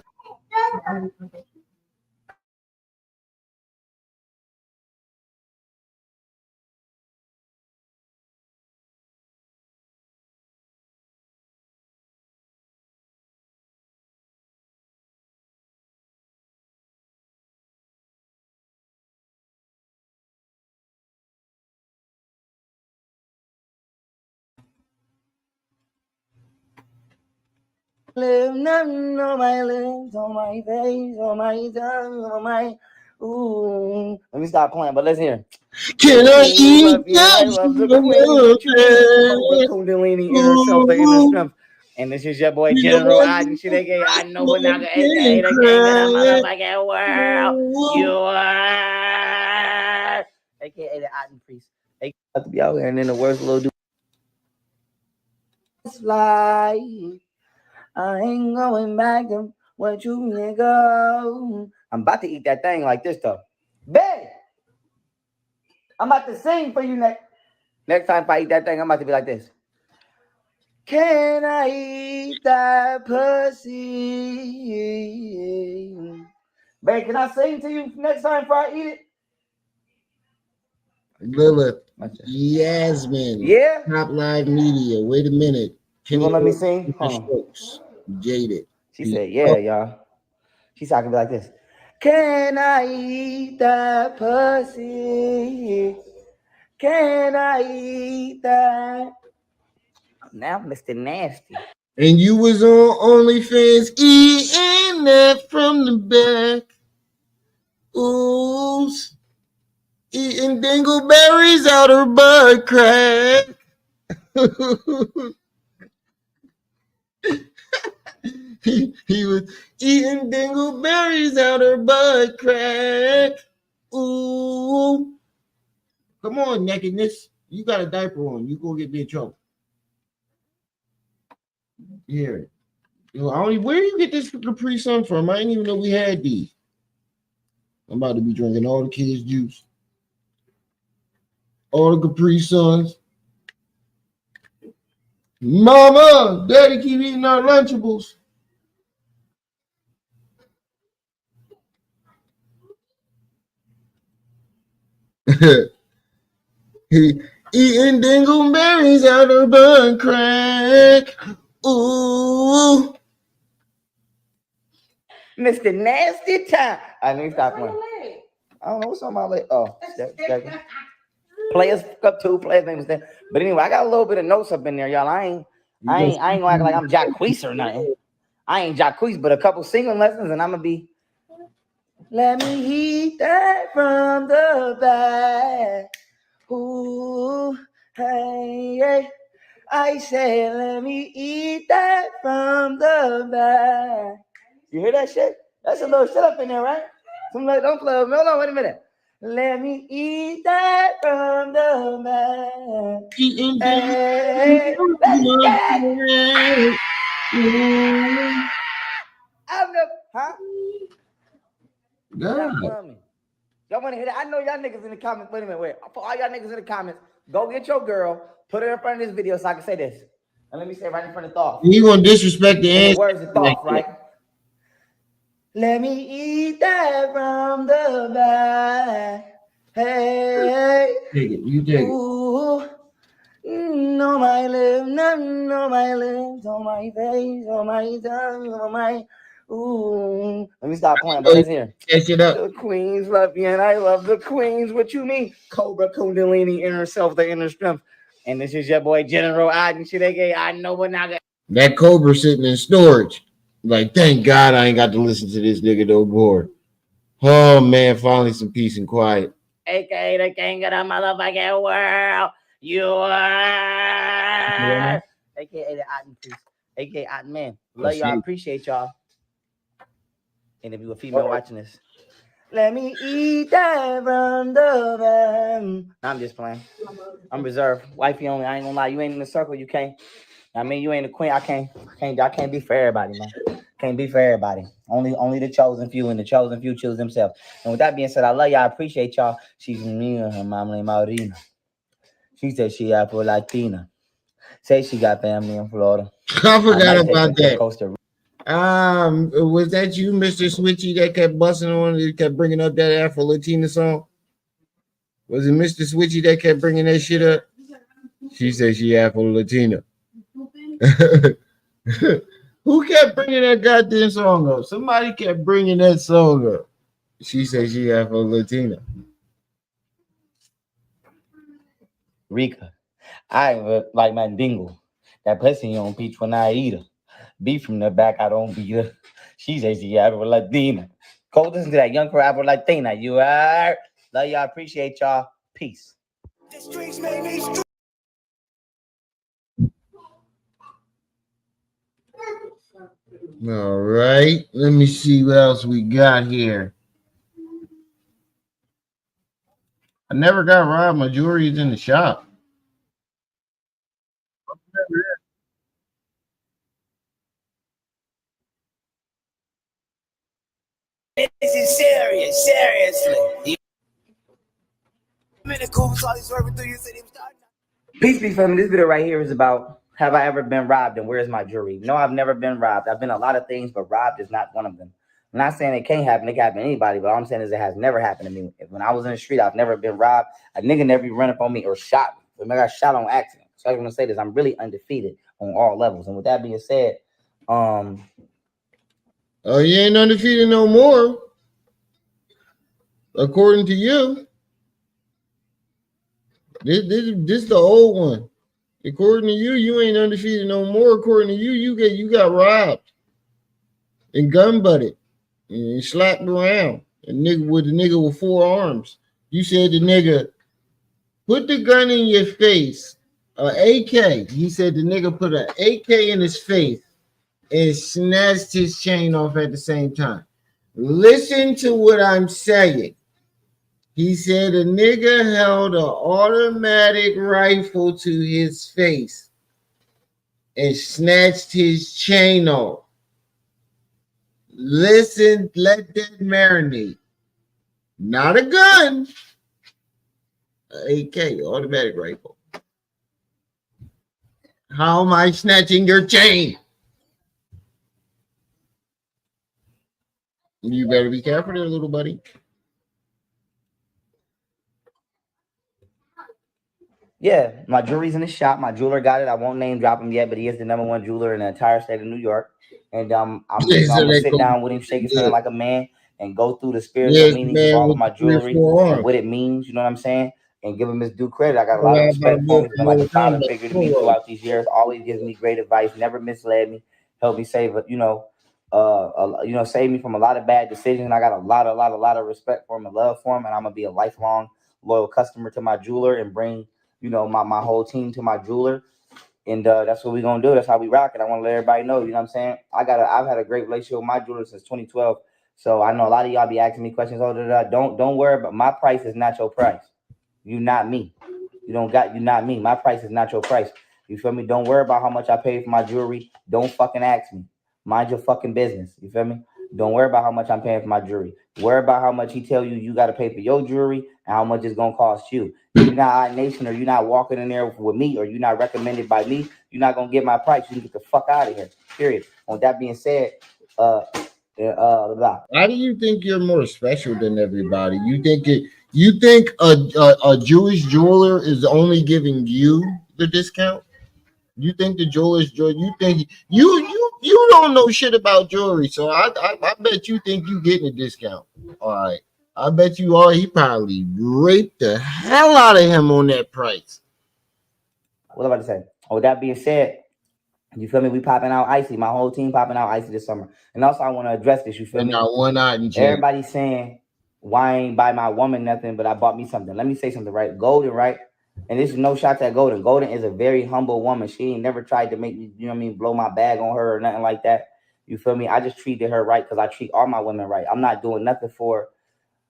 Nothing on my lips, on my face, on my tongue, on my. Ooh. Let me stop playing, but let's hear. Can I eat that? The Kundalini inner self, the inner strength. And this is your boy General Otten. I know we're not gonna aka the king of the motherfucking world. You are aka the Otten priest. Aka to be out here and then the worst little dude. Fly. I ain't going back to what you nigga. I'm about to eat that thing like this though. Babe, I'm about to sing for you next time if I eat that thing, I'm about to be like this. Can I eat that pussy? Babe, can I sing to you next time before I eat it? Lilith, Yasmin, yeah. Top Live Media. Wait a minute. You gonna let me sing? Jaded. She said, yeah, y'all. She said I could be like this. Can I eat that pussy? Can I eat that? Now, Mr. Nasty. And you was on OnlyFans eating that from the back. Ooh, eating dingleberries out her butt crack. he was eating dingleberries out her butt crack. Ooh. Come on, nakedness. You got a diaper on. You gonna get me in trouble. Yeah. Yo, where you get this Capri Sun from? I didn't even know we had these. I'm about to be drinking all the kids' juice. All the Capri Suns. Mama, Daddy keep eating our Lunchables. He eating dingleberries out of bun crack. Ooh. Mr. Nasty time. I need to stop playing. I don't know what's on my leg. Oh, players up to, players name was there. But anyway, I got a little bit of notes up in there, y'all. I ain't gonna act like I'm Jacquees or nothing. I ain't Jacquees, but a couple singing lessons, and I'm gonna be. Let me eat that from the back. Ooh, hey, hey. I say, let me eat that from the back. You hear that shit? That's a little shit up in there, right? Some like, don't play with me. Hold on, wait a minute. Let me eat that from the back. Hey, let's get it. I'm the, huh? God. Y'all want to hear that? I know y'all niggas in the comments. Wait a minute, wait. For all y'all niggas in the comments, go get your girl, put her in front of this video so I can say this. And let me say it right in front of Thoth. You gonna disrespect the answer? The words of Thoth, right? Let me eat that from the back. Hey. Take it. You take it. Ooh. No, my lips, no, my lips, on my face, on my tongue, on my. Ooh. Let me stop playing, but listen here. Catch it up. The queens love you, and I love the queens. What you mean? Cobra Kundalini, inner self, the inner strength. And this is your boy General Odd shit. I know what now. That Cobra sitting in storage. Like, thank God I ain't got to listen to this nigga no more. Oh man, finally some peace and quiet. AKA the king of the motherfucking world. You are. AKA the Otten priest. AKA Otten man. Love y'all. Appreciate y'all. And if you a female watching this, let me eat that from the van. I'm just playing. I'm reserved. Wifey only. I ain't gonna lie. You ain't in the circle. You can't. I mean, you ain't a queen. I can't be for everybody, man. Can't be for everybody. Only the chosen few, and the chosen few choose themselves. And with that being said, I love y'all. I appreciate y'all. She's me and her mama named Maurina. She said she Afro-Latina. Say she got family in Florida. I forgot about that. Costa Rica. Was that you, Mr. Switchy, that kept busting on it, kept bringing up that Afro-Latina song? Was it Mr. Switchy that kept bringing that shit up? She said she Afro-Latina. Who kept bringing that goddamn song up? Somebody kept bringing that song up. She said she Afro-Latina. Rika, I like my dingle. That pussy on peach when I eat her. Beef from the back, I don't beat her. She says she Afro-Latina. Go listen to that young girl Afro-Latina. You are. Love y'all. Appreciate y'all. Peace. The streets made me All right. Let me see what else we got here. I never got robbed. My jewelry is in the shop. This is serious, seriously. Peace be family. This video right here is about, have I ever been robbed and where's my jewelry? No, I've never been robbed. I've been a lot of things, but robbed is not one of them. I'm not saying it can't happen. It can happen to anybody, but all I'm saying is it has never happened to me. When I was in the street, I've never been robbed. A nigga never run up on me or shot me. I got shot on accident. So I'm going to say this. I'm really undefeated on all levels. And with that being said, oh, you ain't undefeated no more. According to you. This the old one. According to you, you ain't undefeated no more. According to you, you got robbed and gun butted and slapped around. A nigga with 4 arms. You said the nigga put the gun in your face, AK. He said the nigga put an AK in his face and snatched his chain off at the same time. Listen to what I'm saying. He said a nigga held an automatic rifle to his face and snatched his chain off. Listen, let that marinate. Not a gun. AK, automatic rifle. How am I snatching your chain? You better be careful there, little buddy. Yeah, my jewelry's in the shop. My jeweler got it. I won't name drop him yet, but he is the #1 jeweler in the entire state of New York. And I'm gonna sit down with him, shake his hand like a man, and go through the spiritual meanings of all of my jewelry and what it means. You know what I'm saying? And give him his due credit. I got a lot of respect for him. He's been like a father figure to me throughout these years. Always gives me great advice. Never misled me. Helped me save, save me from a lot of bad decisions. And I got a lot of respect for him and love for him. And I'm gonna be a lifelong loyal customer to my jeweler and bring my whole team to my jeweler. And that's what we're gonna do. That's how we rock it. I want to let everybody know. You know what I'm saying? I've had a great relationship with my jeweler since 2012. So I know a lot of y'all be asking me questions. Don't worry about my price is not your price. You not me. You not me. My price is not your price. You feel me? Don't worry about how much I pay for my jewelry. Don't fucking ask me. Mind your fucking business. You feel me? Don't worry about how much I'm paying for my jewelry. Worry about how much he tell you got to pay for your jewelry and how much it's gonna cost you. If you're not Odd Nation, or you're not walking in there with me, or you're not recommended by me, you're not gonna get my price. You can get the fuck out of here. Period. On that being said, blah. Why do you think you're more special than everybody? You think a Jewish jeweler is only giving you the discount? You think the jeweler's jewelry? You think you don't know shit about jewelry, so I bet you think you getting a discount. All right, I bet you are. He probably raped the hell out of him on that price. What am I about to say? With that being said, you feel me? We popping out icy. My whole team popping out icy this summer. And also, I want to address this. You feel And me? not one eye in Everybody's saying, why I ain't buy my woman nothing, but I bought me something. Let me say something, right? Golden, right? And this is no shots at Golden. Golden is a very humble woman. She ain't never tried to make me, you know what I mean, blow my bag on her or nothing like that. You feel me? I just treated her right because I treat all my women right. I'm not doing nothing for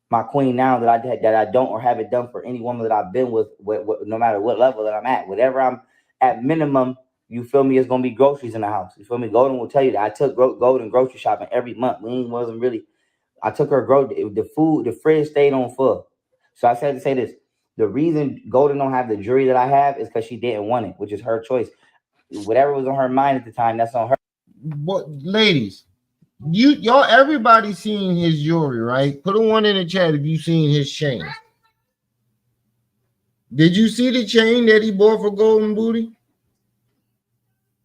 my queen now that I don't or haven't done for any woman that I've been with, no matter what level that I'm at. Whatever I'm at minimum, you feel me, it's gonna be groceries in the house. You feel me? Golden will tell you that I took Golden grocery shopping every month. Wasn't really. I took her the fridge stayed on full. So I said to say this: the reason Golden don't have the jewelry that I have is because she didn't want it, which is her choice. Whatever was on her mind at the time, that's on her. What, ladies? Y'all, everybody seen his jewelry, right? Put a one in the chat if you seen his chain. Did you see the chain that he bought for Golden Booty?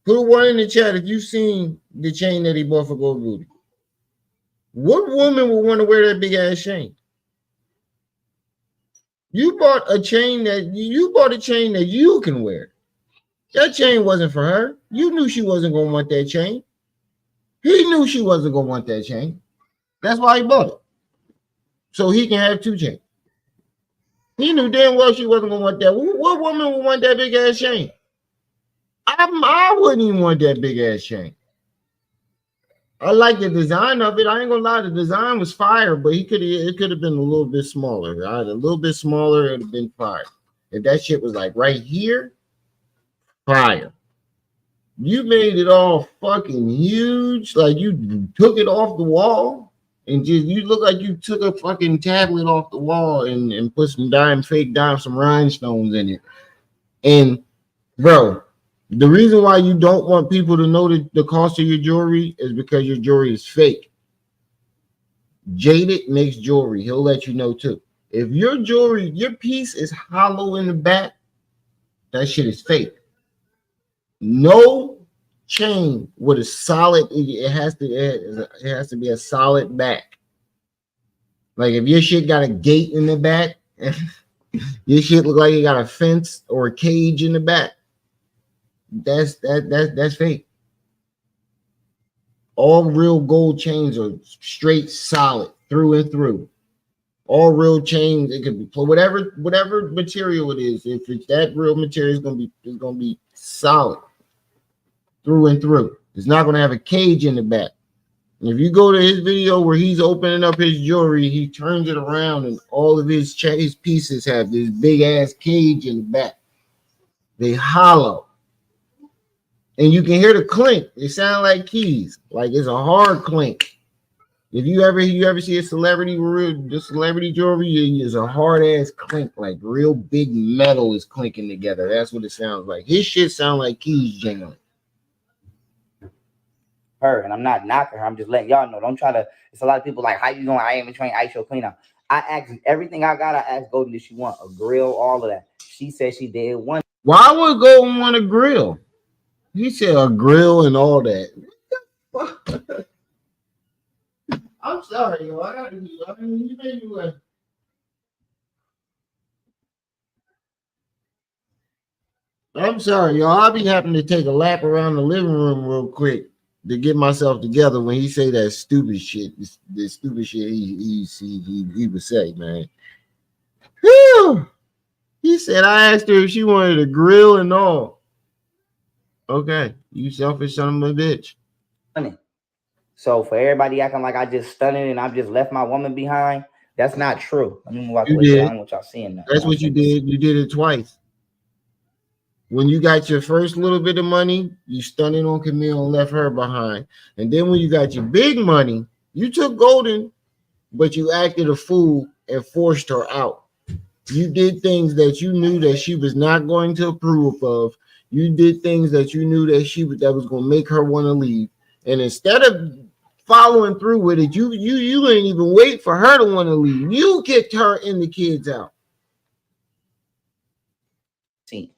Put a one in the chat if you seen the chain that he bought for Golden Booty. What woman would want to wear that big ass chain? You bought a chain that you can wear. That chain wasn't for her. You knew she wasn't gonna want that chain. He knew she wasn't gonna want that chain. That's why he bought it. So he can have two chains. He knew damn well she wasn't gonna want that. What woman would want that big ass chain? I wouldn't even want that big ass chain. I like the design of it. I ain't gonna lie, the design was fire, but it could have been a little bit smaller. Right? A little bit smaller, it would have been fire. If that shit was like right here, fire. You made it all fucking huge, like you took it off the wall, and you look like you took a fucking tablet off the wall and put some some rhinestones in it. And bro, the reason why you don't want people to know the cost of your jewelry is because your jewelry is fake. Jaded makes jewelry. He'll let you know too. If your piece is hollow in the back, that shit is fake. No chain with a solid, it has to be a solid back. Like if your shit got a gate in the back, your shit look like it got a fence or a cage in the back, that's fake. All real gold chains are straight solid through and through. All real chains, it could be whatever material it is. If it's that real material, it's gonna be solid through and through. It's not gonna have a cage in the back. And if you go to his video where he's opening up his jewelry, he turns it around and all of his pieces have this big ass cage in the back. They hollow. And you can hear the clink. They sound like keys. Like it's a hard clink. If you ever see a celebrity jewelry, it's a hard ass clink, like real big metal is clinking together. That's what it sounds like. His shit sound like keys jingling. Her, and I'm not knocking her. I'm just letting y'all know. Don't try to. It's a lot of people like, how you doing? I ain't even trying to ice your queen out. I asked everything I got. I asked Golden, did she want a grill? All of that. She said she did one. Why would Golden want a grill? He said a grill and all that. I'm sorry, yo. You made me laugh. I'm sorry, y'all. I'll be having to take a lap around the living room real quick to get myself together when he say that stupid shit. This stupid shit he would say, man. Whew. He said I asked her if she wanted a grill and all. Okay, you selfish son of a bitch. So for everybody acting like I just stunned and I've just left my woman behind, that's not true. Let me move out the You way because I did. don't want y'all seeing that. That's what you did. You did it twice. When you got your first little bit of money, you stunned on Camille and left her behind. And then when you got your big money, you took Golden, but you acted a fool and forced her out. You did things that you knew that she was not going to approve of. You did things that you knew that was going to make her want to leave. And instead of following through with it, you didn't even wait for her to want to leave. You kicked her and the kids out. See,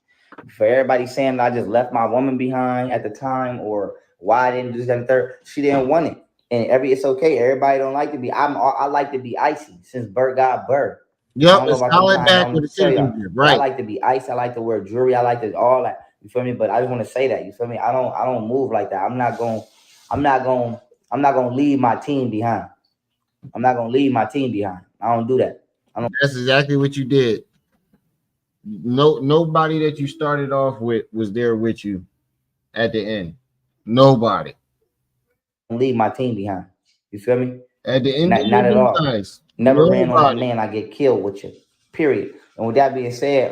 for everybody saying that I just left my woman behind at the time or why I didn't do this and third, she didn't want it. And it's okay. Everybody don't like to be. I like to be icy since Bert got Bert. Yep, a solid back with a signature, right? I like to be icy. I like to wear jewelry. I like to all that. You feel me? But I just want to say that. You feel me? I don't move like that. I'm not gonna leave my team behind. I'm not gonna leave my team behind. I don't do that. That's exactly what you did. Nobody that you started off with was there with you at the end. Nobody. Leave my team behind. You feel me? At the end, not at all. guys, Never ran on that man. I get killed with you. Period. And with that being said,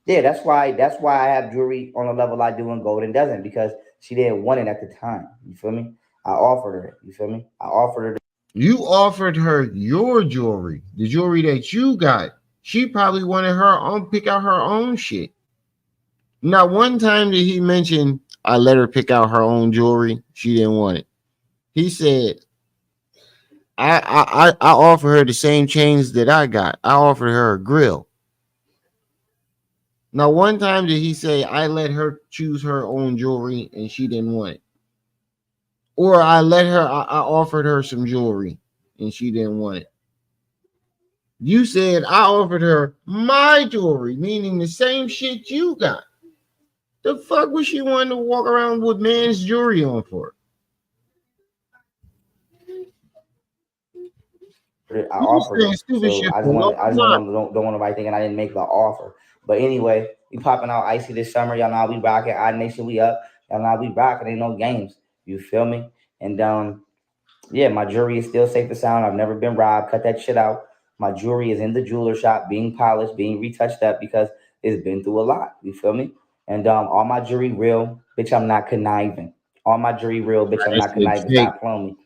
yeah, that's why I have jewelry on the level I do and Golden doesn't, because she didn't want it at the time. You feel me? I offered her it. You feel me? I offered her. You offered her your jewelry, the jewelry that you got. She probably wanted her own, pick out her own shit. Not one time did he mention I let her pick out her own jewelry. She didn't want it. He said, I offered her the same chains that I got. I offered her a grill. Now, one time did he say I let her choose her own jewelry and she didn't want it? Or I offered her some jewelry and she didn't want it. You said I offered her my jewelry, meaning the same shit you got. The fuck was she wanting to walk around with man's jewelry on for? I offered it. So I don't want nobody thinking I didn't make the offer. But anyway, we popping out icy this summer. Y'all know we rocking. Our Nation, we up. Y'all know we rocking. Ain't no games. You feel me? And yeah, my jewelry is still safe and sound. I've never been robbed. Cut that shit out. My jewelry is in the jeweler shop, being polished, being retouched up because it's been through a lot. You feel me? And all my jewelry real, bitch. I'm not conniving. All my jewelry real, bitch. I'm not conniving. Stop playing me.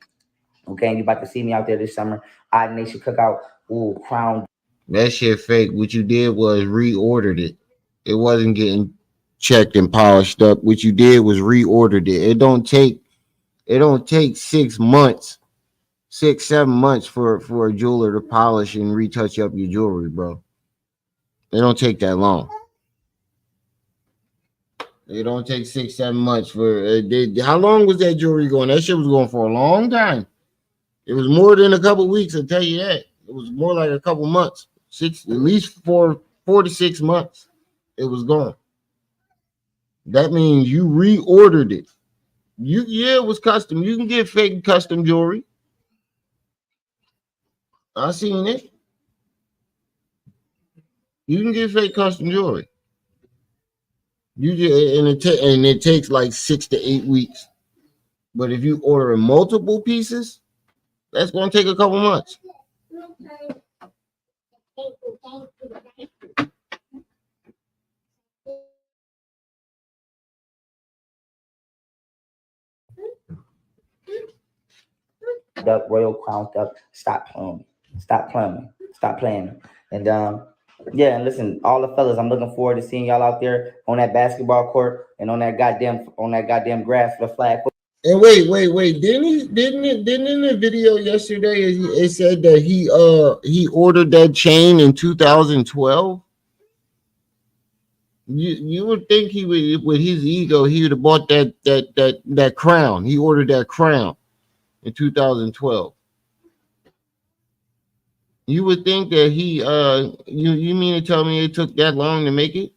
Okay, you about to see me out there this summer. Odd Nation Cookout. Ooh, crown. That shit fake. What you did was reordered it. It wasn't getting checked and polished up. What you did was reordered it. It don't take 6 months, 6-7 months for a jeweler to polish and retouch up your jewelry, bro. It don't take that long. It don't take 6-7 months for how long was that jewelry going? That shit was going for a long time. It was more than a couple weeks, I'll tell you that. It was more like a couple months. At least 4 to 6 months. It was gone. That means you reordered it. It was custom. You can get fake custom jewelry. I seen it. You can get fake custom jewelry. And it takes like 6 to 8 weeks. But if you order multiple pieces, that's going to take a couple months. Duck, Royal Crown Duck. Stop playing. Stop playing. Stop playing. And yeah, and listen, all the fellas, I'm looking forward to seeing y'all out there on that basketball court and on that goddamn grass for the flag. And wait. Didn't in the video yesterday it said that he ordered that chain in 2012? You would think he would, with his ego, he would have bought that crown. He ordered that crown in 2012. You would think that he you mean to tell me it took that long to make it?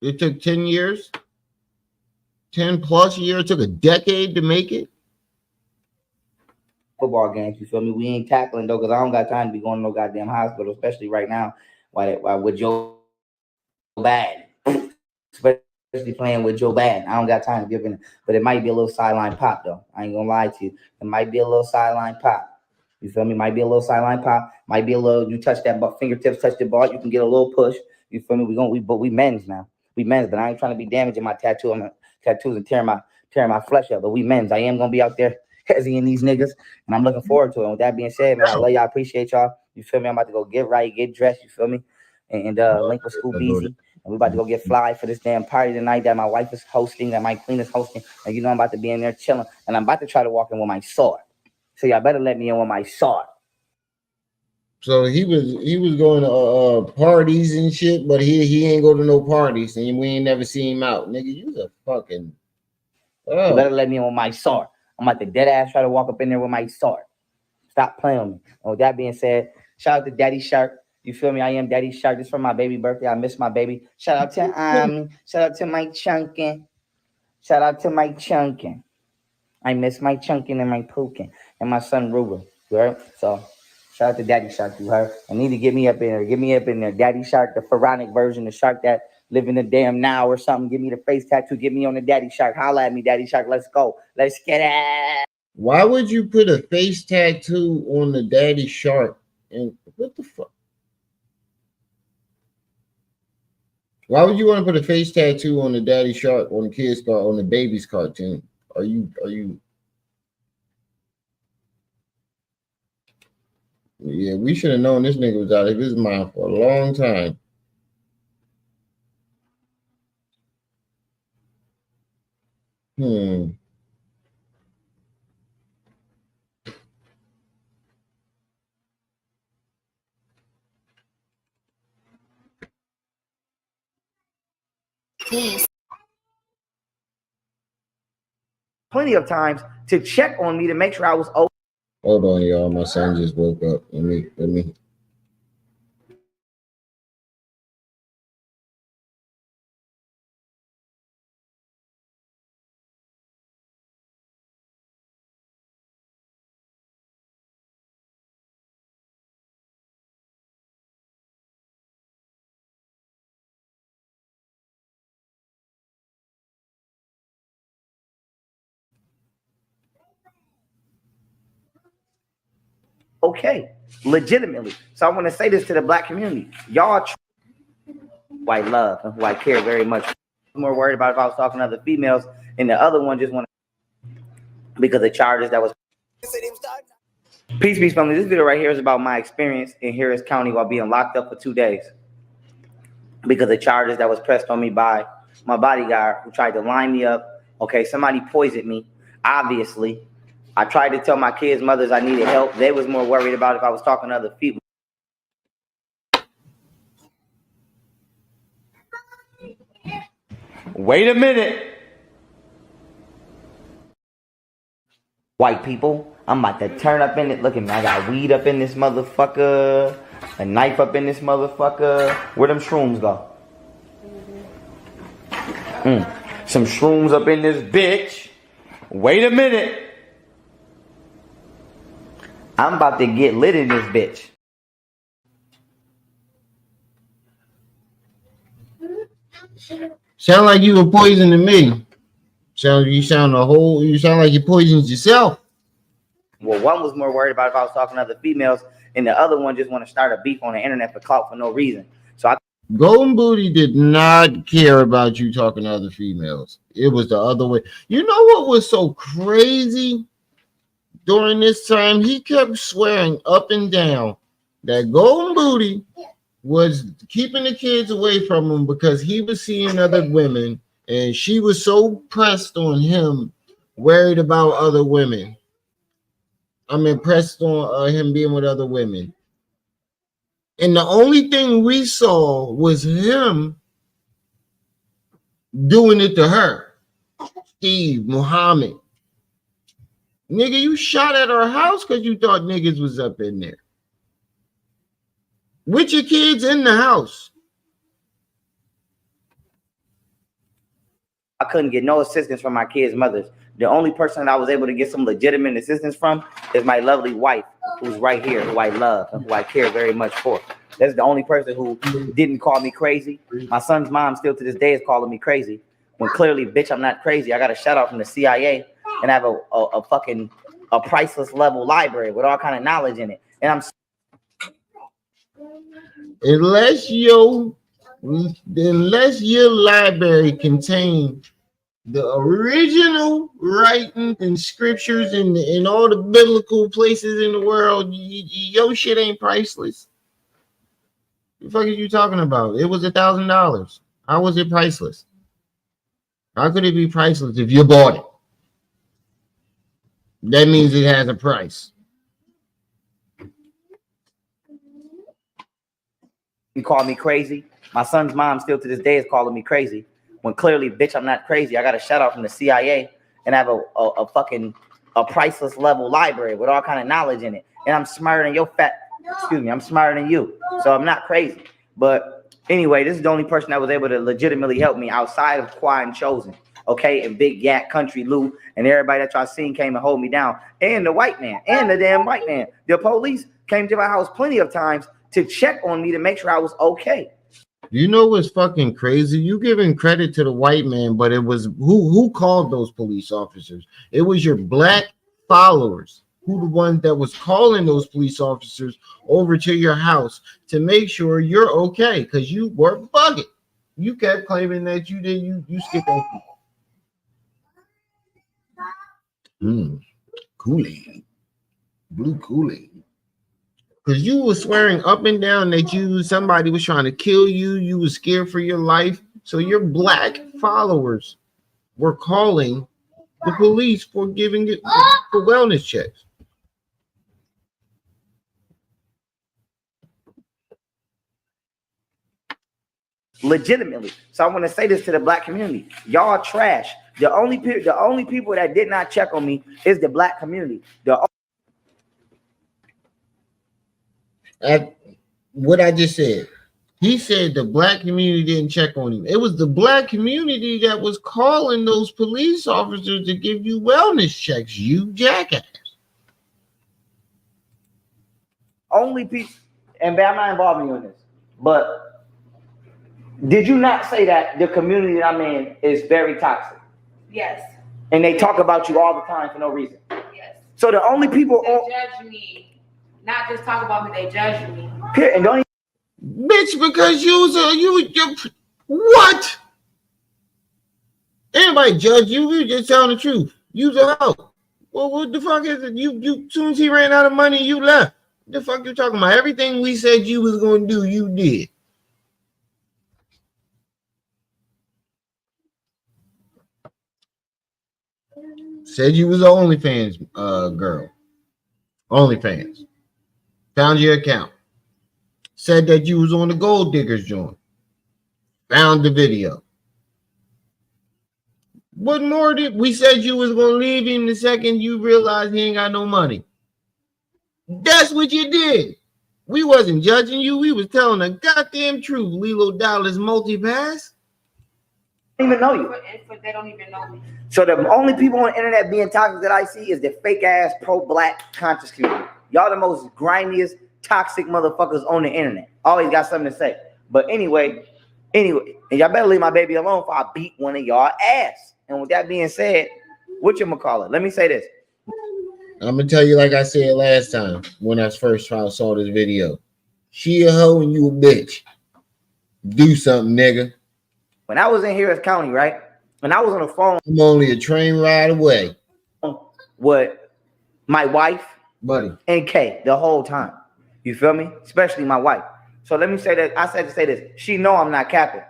It took 10 years, 10 plus years, it took a decade to make it. Football games, you feel me? We ain't tackling though, because I don't got time to be going to no goddamn hospital, especially right now. Why with Joe bad. Especially playing with Joe Bad. I don't got time to give in, but it might be a little sideline pop though. I ain't gonna lie to you. It might be a little sideline pop. You feel me? Might be a little sideline pop. Might be a little. You touch that fingertips, touch the ball. You can get a little push. You feel me? But we men's now. We men's. But I ain't trying to be damaging my tattoos and tearing my flesh up. But we men's. I am gonna be out there hezzying these niggas, and I'm looking forward to it. And with that being said, man, I love y'all. Appreciate y'all. You feel me? I'm about to go get right, get dressed. You feel me? And link with Scoop Easy. And we about to go get fly for this damn party tonight that my wife is hosting, that my queen is hosting. And you know I'm about to be in there chilling. And I'm about to try to walk in with my sword. So y'all better let me in with my sword. So he was going to parties and shit, but he ain't go to no parties, and we ain't never seen him out. Nigga, you a fucking... You better let me in with my sword. I'm about to dead ass try to walk up in there with my sword. Stop playing with me. And with that being said, shout out to Daddy Shark. You feel me? I am Daddy Shark. This is for my baby birthday. I miss my baby. Shout out to my chunkin. Shout out to my chunkin. I miss my chunkin and my pookin and my son Ruben. You heard? So shout out to Daddy Shark. You heard? I need to get me up in there. Get me up in there. Daddy Shark, the pharaonic version, the shark that live in the damn now or something. Give me the face tattoo. Get me on the Daddy Shark. Holla at me, Daddy Shark. Let's go. Let's get it. Why would you put a face tattoo on the Daddy Shark? And what the fuck? Why would you want to put a face tattoo on the Daddy Shark, on the kid's car, on the baby's cartoon? Are you? Yeah, we should have known this nigga was out of his mind for a long time. Plenty of times to check on me to make sure I was okay. Hold on, y'all. My son just woke up. Let me. Okay, legitimately. So I want to say this to the black community. Y'all who I love and who I care very much. I'm more worried about if I was talking to other females, and the other one just wanted because the charges that was. Peace, family. This video right here is about my experience in Harris County while being locked up for 2 days because the charges that was pressed on me by my bodyguard who tried to line me up. Okay, somebody poisoned me, obviously. I tried to tell my kids' mothers I needed help. They was more worried about if I was talking to other people. Wait a minute. White people, I'm about to turn up in it. Look at me. I got weed up in this motherfucker. A knife up in this motherfucker. Where them shrooms go? Some shrooms up in this bitch. Wait a minute. I'm about to get lit in this bitch. Sound like you were poisoning me. You sound like you poisoned yourself. Well, one was more worried about if I was talking to other females, and the other one just want to start a beef on the internet for clout for no reason. So Golden Booty did not care about you talking to other females. It was the other way. You know what was so crazy? During this time, he kept swearing up and down that Golden Booty was keeping the kids away from him because he was seeing other women, and she was so pressed on him, worried about other women. I'm impressed on him being with other women. And the only thing we saw was him doing it to her. Steve, Muhammad. Nigga, you shot at our house because you thought niggas was up in there. With your kids in the house. I couldn't get no assistance from my kids' mothers. The only person I was able to get some legitimate assistance from is my lovely wife, who's right here, who I love and who I care very much for. That's the only person who didn't call me crazy. My son's mom still to this day is calling me crazy. When clearly, bitch, I'm not crazy. I got a shout out from the CIA and I have a fucking priceless level library with all kind of knowledge in it. And I'm unless your library contain the original writings and scriptures in all the biblical places in the world, your shit ain't priceless. The fuck are you talking about? It was $1,000. How was it priceless? How could it be priceless if you bought it? That means it has a price. You call me crazy. My son's mom still to this day is calling me crazy. When clearly, bitch, I'm not crazy. I got a shout out from the CIA and I have a fucking priceless level library with all kind of knowledge in it. And I'm smarter than your I'm smarter than you. So I'm not crazy. But anyway, this is the only person that was able to legitimately help me outside of Qua and Chosen. Okay, and Big Yak, Country Lou, and everybody that y'all seen came and hold me down. And the white man, and the damn white man. The police came to my house plenty of times to check on me to make sure I was okay. You know what's fucking crazy? You giving credit to the white man, but it was who called those police officers? It was your black followers, who the ones that was calling those police officers over to your house to make sure you're okay, because you were bugging. You kept claiming that you skipped on people. Kool-Aid. Blue Kool-Aid. Because you were swearing up and down that somebody was trying to kill you. You were scared for your life. So your black followers were calling the police for giving it for wellness checks. Legitimately. So I want to say this to the black community. Y'all trash. The only people that did not check on me is the black community. What I just said. He said the black community didn't check on him. It was the black community that was calling those police officers to give you wellness checks, you jackass. Only people, and I'm not involving you in this, but did you not say that the community that I'm in is very toxic? Yes. And they talk about you all the time for no reason? Yes. So the only people... They judge me. Not just talk about me, they judge me. And don't bitch, because you what? Anybody judge you? You just telling the truth. You's a hoe. Well, what the fuck is it? You soon as he ran out of money, you left. What the fuck you talking about? Everything we said you was gonna do, you did. Said you was an OnlyFans girl. OnlyFans. Found your account. Said that you was on the Gold Diggers joint. Found the video. What more did we said you was gonna leave him the second you realized he ain't got no money? That's what you did. We wasn't judging you. We was telling the goddamn truth. Lilo Dallas multi-pass. Even know you. They don't even know me. So the only people on the internet being toxic that I see is the fake ass pro-black conscious community. Y'all the most grimiest, toxic motherfuckers on the internet. Always got something to say. But anyway, and y'all better leave my baby alone before I beat one of y'all ass. And with that being said, whatchamacallit? Let me say this. I'm gonna tell you like I said last time when I first saw this video. She a hoe and you a bitch. Do something, nigga. When I was in Harris County, right? When I was on the phone, I'm only a train ride away. With my wife, buddy, and Kay the whole time. You feel me? Especially my wife. So let me say that. I said to say this. She know I'm not capping.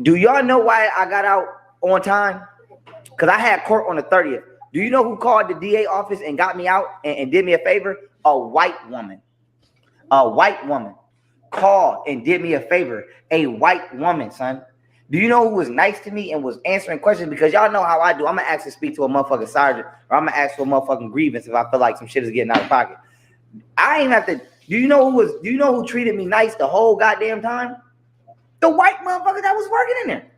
Do y'all know why I got out on time? Because I had court on the 30th. Do you know who called the DA office and got me out and did me a favor? A white woman. A white woman called and did me a favor. A white woman, son. Do you know who was nice to me and was answering questions? Because y'all know how I do. I'm going to actually speak to a motherfucking sergeant, or I'm going to ask for a motherfucking grievance if I feel like some shit is getting out of pocket. I ain't have to. Do you know who treated me nice the whole goddamn time? The white motherfucker that was working in there.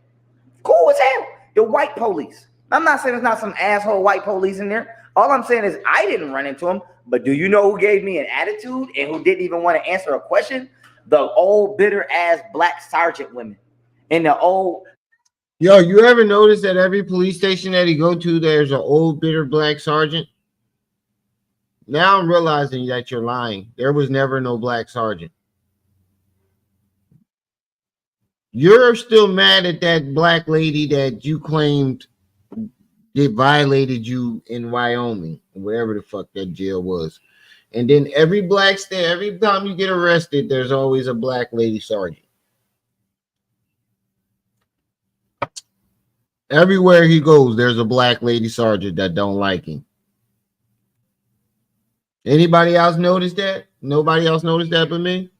Cool as hell. The white police. I'm not saying there's not some asshole white police in there. All I'm saying is I didn't run into them, But do you know who gave me an attitude and who didn't even want to answer a question? The old bitter ass black sergeant women. And the old. Yo, you ever notice that every police station that he go to, there's an old bitter black sergeant? Now I'm realizing that you're lying. There was never no black sergeant. You're still mad at that black lady that you claimed it violated you in Wyoming, wherever the fuck that jail was. And then every time you get arrested, there's always a black lady sergeant. Everywhere he goes, there's a black lady sergeant that don't like him. Anybody else notice that? Nobody else noticed that but me?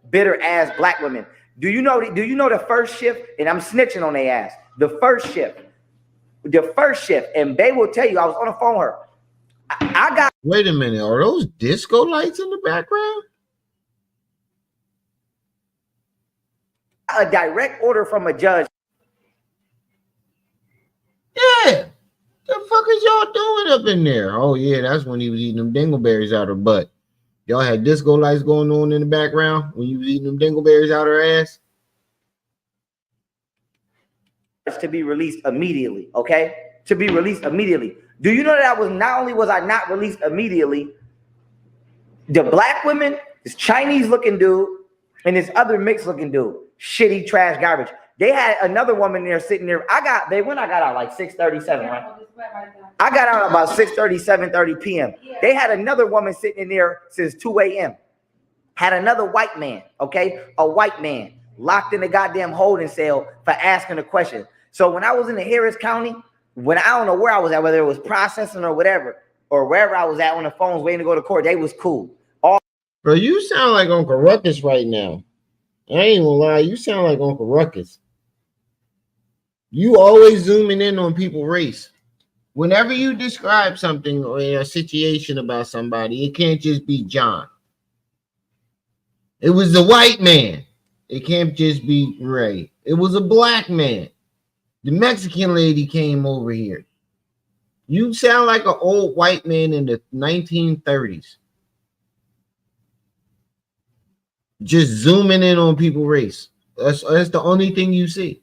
Bitter ass black women. Do you know the first shift? And I'm snitching on their ass. The first shift, and they will tell you, I was on the phone with her. I got. Wait a minute, are those disco lights in the background? A direct order from a judge. Yeah. The fuck is y'all doing up in there? Oh yeah, that's when he was eating them dingleberries out her butt. Y'all had disco lights going on in the background when you was eating them dingleberries out her ass? To be released immediately, okay? To be released immediately. Do you know that not only was I not released immediately, the black women, this Chinese looking dude, and this other mixed looking dude, shitty trash garbage. They had another woman there sitting there. When I got out like 6:37, right? I got out about 6:30, 7:30 p.m. They had another woman sitting in there since 2 a.m. Had another white man, okay? A white man locked in the goddamn holding cell for asking a question. So when I was in the Harris County, when I don't know where I was at, whether it was processing or whatever, or wherever I was at on the phones waiting to go to court, they was cool. Bro, you sound like Uncle Ruckus right now. I ain't gonna lie, you sound like Uncle Ruckus. You always zooming in on people's race. Whenever you describe something or a situation about somebody, it can't just be John. It was the white man. It can't just be Ray. It was a black man. The Mexican lady came over here. You sound like an old white man in the 1930s. Just zooming in on people's race. That's the only thing you see.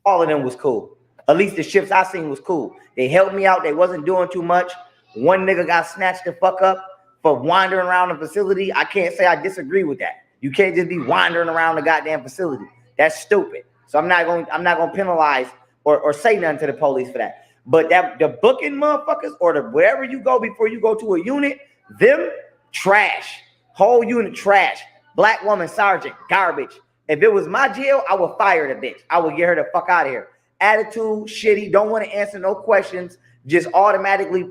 All of them was cool. At least the shifts I seen was cool. They helped me out. They wasn't doing too much. One nigga got snatched the fuck up for wandering around the facility. I can't say I disagree with that. You can't just be wandering around the goddamn facility. That's stupid. So I'm not gonna penalize or say nothing to the police for that. But that the booking motherfuckers or the wherever you go before you go to a unit, them trash. Whole unit trash. Black woman sergeant, garbage. If it was my jail, I would fire the bitch. I would get her the fuck out of here. Attitude, shitty, don't want to answer no questions, just automatically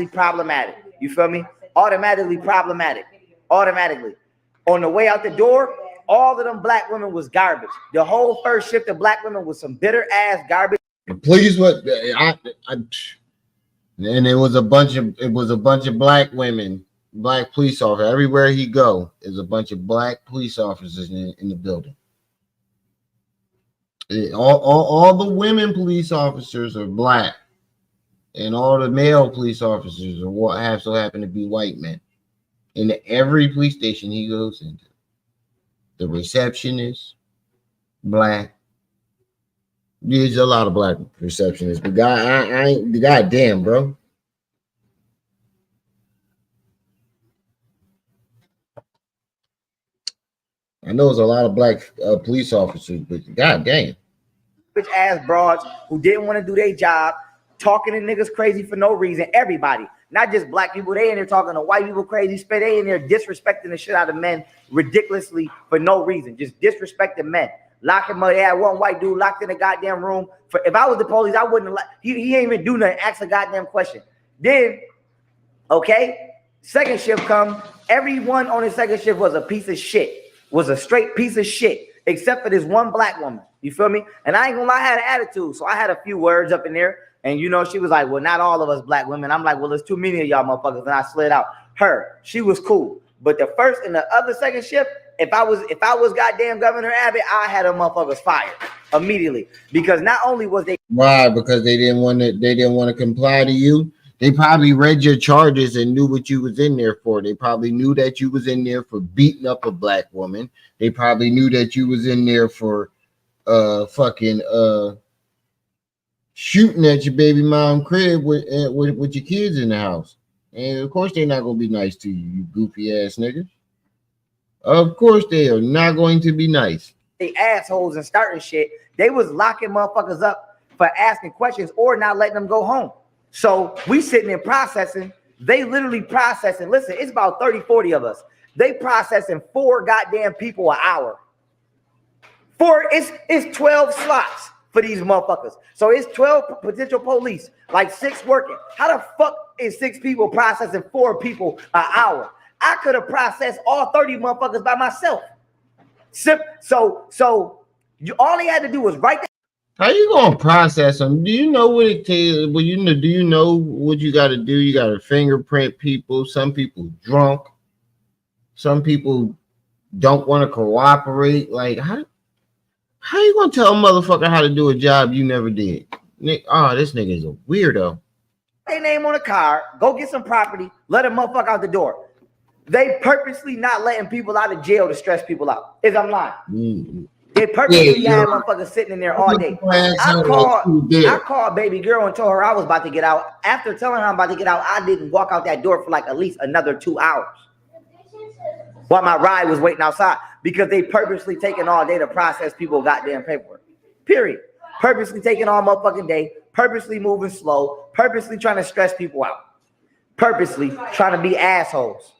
problematic. You feel me? Automatically problematic. Automatically. On the way out the door, all of them black women was garbage. The whole first shift of black women was some bitter ass garbage. Please, what and it was a bunch of black women, black police officers. Everywhere he go, there's a bunch of black police officers in the building. All the women police officers are black, and all the male police officers are what happen to be white men. In every police station he goes into, the receptionist, black. There's a lot of black receptionists, but goddamn, bro. I know there's a lot of black police officers, but goddamn. Bitch ass broads who didn't want to do their job, talking to niggas crazy for no reason. Everybody, not just black people, they in there talking to white people crazy. They in there disrespecting the shit out of men ridiculously for no reason. Just disrespecting men. Locking money. They had one white dude locked in the goddamn room. If I was the police, I wouldn't have. He ain't even do nothing. Ask a goddamn question. Then, okay, second shift come. Everyone on the second shift was a piece of shit. Was a straight piece of shit, except for this one black woman. You feel me? And I ain't gonna lie, I had an attitude. So I had a few words up in there. And you know, she was like, well, not all of us black women. I'm like, well, there's too many of y'all motherfuckers. And I slid out. Her, she was cool. But the first and the other second shift, if I was goddamn Governor Abbott, I had them motherfuckers fired immediately. Because not only was they Why? Because they didn't want to comply to you. They probably read your charges and knew what you was in there for. They probably knew that you was in there for beating up a black woman. They probably knew that you was in there for shooting at your baby mom crib with your kids in the house. And of course they're not gonna be nice to you, you goofy ass niggas. Of course they are not going to be nice. They assholes and starting shit. They was locking motherfuckers up for asking questions or not letting them go home. So we sitting there processing. They literally processing. Listen, it's about 30, 40 of us. They processing 4 goddamn people an hour. It's 12 slots for these motherfuckers. So it's 12 potential police, like 6 working. How the fuck is 6 people processing 4 people an hour? I could have processed all 30 motherfuckers by myself. So all they had to do was write that. How you gonna process them? Do you know what it takes? Well, do you know what you got to do? You got to fingerprint people. Some people drunk. Some people don't want to cooperate. Like how you gonna tell a motherfucker how to do a job you never did? Oh, this nigga is a weirdo. Their name on a card. Go get some property. Let a motherfucker out the door. They purposely not letting people out of jail to stress people out. Is I'm lying. Mm-hmm. They purposely had motherfuckers sitting in there all day. I called baby girl and told her I was about to get out. After telling her I'm about to get out, I didn't walk out that door for like at least another 2 hours while my ride was waiting outside, because they purposely taking all day to process people's goddamn paperwork. Period. Purposely taking all motherfucking day, purposely moving slow, purposely trying to stress people out, purposely trying to be assholes.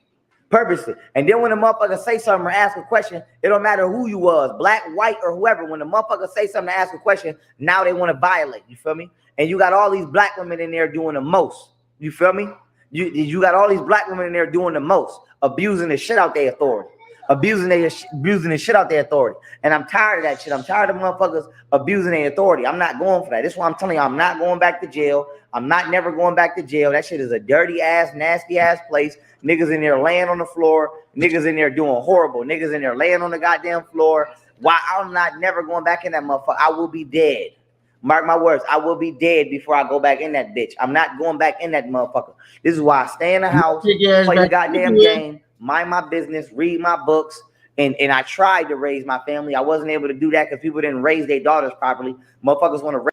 Purposely. And then when the motherfucker say something or ask a question, it don't matter who you was, black, white, or whoever. When the motherfucker say something to ask a question, now they want to violate. You feel me? And you got all these black women in there doing the most. You feel me? You got all these black women in there doing the most, abusing the shit out their authority, abusing the shit out their authority. And I'm tired of that shit. I'm tired of motherfuckers abusing their authority. I'm not going for that. This is why I'm telling you, I'm not going back to jail. I'm not never going back to jail. That shit is a dirty ass, nasty ass place. Niggas in there laying on the floor. Niggas in there doing horrible. Niggas in there laying on the goddamn floor. Why I'm not never going back in that motherfucker. I will be dead. Mark my words. I will be dead before I go back in that bitch. I'm not going back in that motherfucker. This is why I stay in the house, play the goddamn game, mind my business, read my books, and I tried to raise my family. I wasn't able to do that because people didn't raise their daughters properly. Motherfuckers want to raise.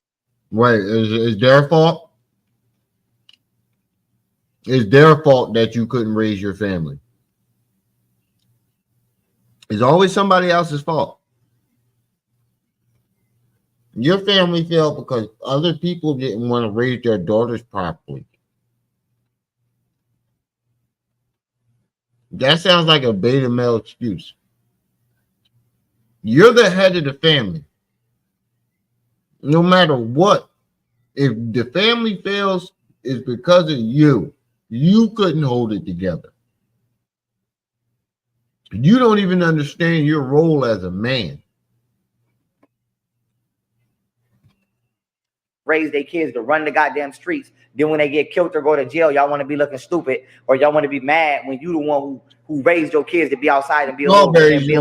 Wait, is their fault? It's their fault that you couldn't raise your family. It's always somebody else's fault. Your family failed because other people didn't want to raise their daughters properly. That sounds like a beta male excuse. You're the head of the family. No matter what, if the family fails, it's because of you. You couldn't hold it together. You don't even understand your role as a man. Raise their kids to run the goddamn streets. Then when they get killed or go to jail, y'all want to be looking stupid, or y'all want to be mad when you the one who raised your kids to be outside and be a little goofy.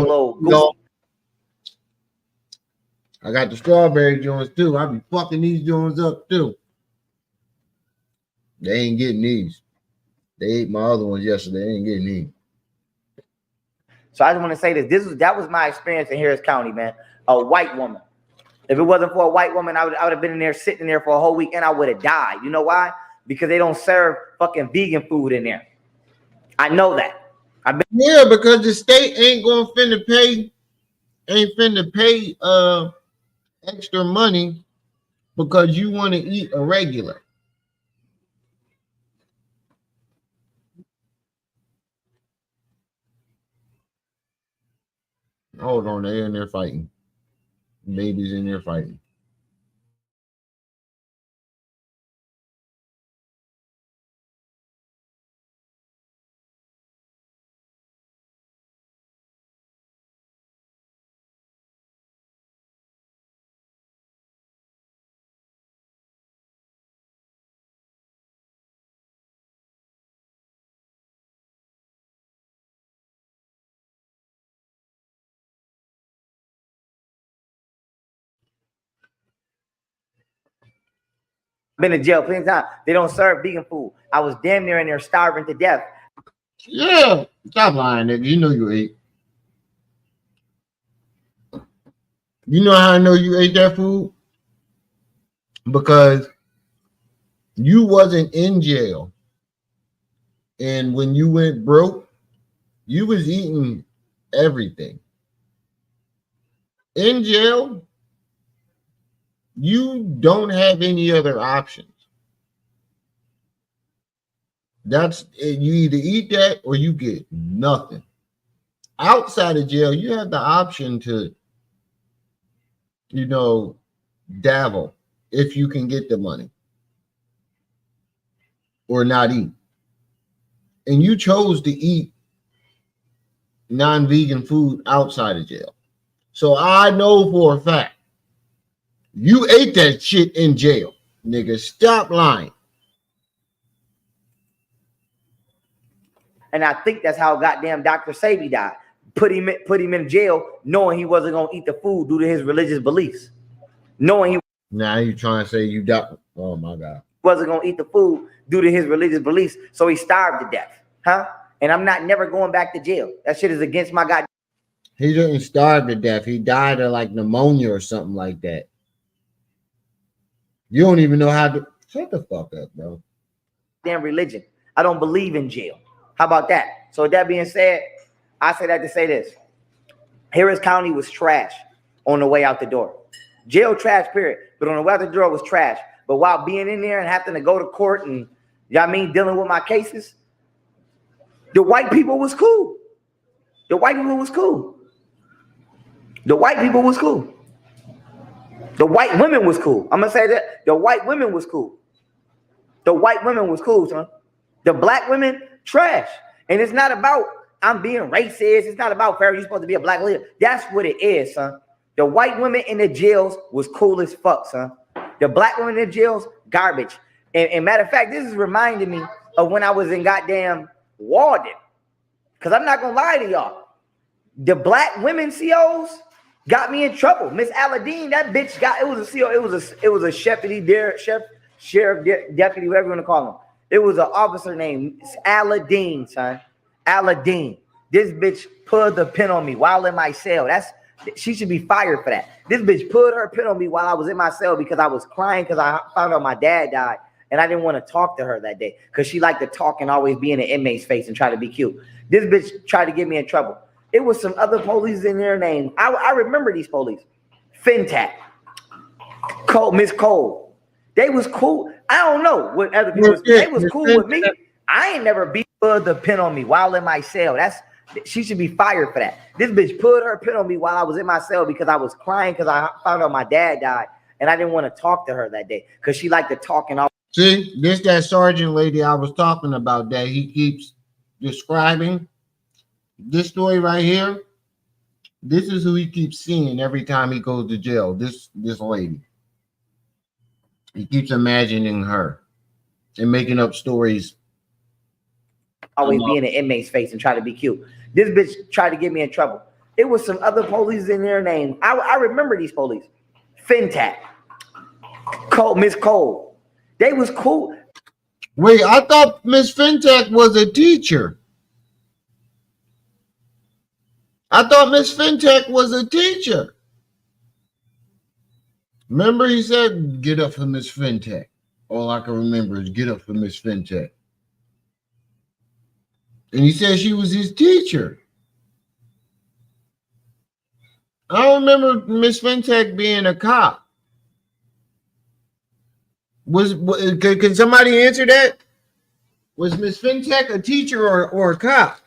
I got the strawberry joints too. I be fucking these joints up too. They ain't getting these. They ate my other ones yesterday. They ain't getting these. So I just want to say that was my experience in Harris County, man. A white woman. If it wasn't for a white woman, I would have been in there sitting there for a whole week and I would have died. You know why? Because they don't serve fucking vegan food in there. I know that. Yeah, because the state ain't finna pay extra money because you want to eat a regular. Hold on, they're in there fighting. Babies in there fighting. Been to jail plenty of times. They don't serve vegan food. I was damn near in there starving to death. Yeah, stop lying, nigga. You know you ate. You know how I know you ate that food? Because you wasn't in jail. And when you went broke, you was eating everything. In jail, you don't have any other options. That's you either eat that or you get nothing. Outside of jail, you have the option to, you know, dabble if you can get the money or not eat. And you chose to eat non-vegan food outside of jail. So I know for a fact you ate that shit in jail, nigga. Stop lying. And I think that's how goddamn Dr. Sabi died. Put him in jail knowing he wasn't gonna eat the food due to his religious beliefs. Knowing he Now you trying to say you died. Oh my God. Wasn't gonna eat the food due to his religious beliefs, so he starved to death. Huh? And I'm not never going back to jail. That shit is against my goddamn. He didn't starve to death. He died of like pneumonia or something like that. You don't even know how to shut the fuck up, bro. Damn religion. I don't believe in jail. How about that? So with that being said, I say that to say this. Harris County was trash on the way out the door. Jail trash, period. But on the way out the door was trash. But while being in there and having to go to court and, you know what I mean, dealing with my cases, the white people was cool. The white people was cool. The white people was cool. The white women was cool. I'm going to say that. The white women was cool. The white women was cool, son. The black women, trash. And it's not about I'm being racist. It's not about Pharaoh, you're supposed to be a black leader. That's what it is, son. The white women in the jails was cool as fuck, son. The black women in the jails, garbage. And matter of fact, this is reminding me of when I was in goddamn Walden. Because I'm not going to lie to y'all. The black women COs got me in trouble. Miss Aladdin, that bitch got, it was a CO, it was a sheriff, deputy, whatever you want to call him. It was an officer named Aladdin, son. Aladdin. This bitch put the pin on me while in my cell. She should be fired for that. This bitch put her pin on me while I was in my cell because I was crying because I found out my dad died. And I didn't want to talk to her that day because she liked to talk and always be in an inmate's face and try to be cute. This bitch tried to get me in trouble. It was some other police in there named, I remember these police. Fintac. Cole, Miss Cole. They was cool. I don't know what other people was. They was cool with me. I ain't never beat the pin on me while in my cell. She should be fired for that. This bitch put her pin on me while I was in my cell because I was crying because I found out my dad died. And I didn't want to talk to her that day because she liked to talk and all. See, this that sergeant lady I was talking about that he keeps describing. This story right here, this is who he keeps seeing every time he goes to jail. This lady. He keeps imagining her and making up stories. Always be in an inmate's face and try to be cute. This bitch tried to get me in trouble. It was some other police in there named, I remember these police. Fintac. Cole, Miss Cole. They was cool. Wait, I thought Miss Fintac was a teacher. I thought Miss Fintac was a teacher. Remember he said, get up for Miss Fintac. All I can remember is get up for Miss Fintac. And he said she was his teacher. I don't remember Miss Fintac being a cop. Can somebody answer that? Was Miss Fintac a teacher or a cop?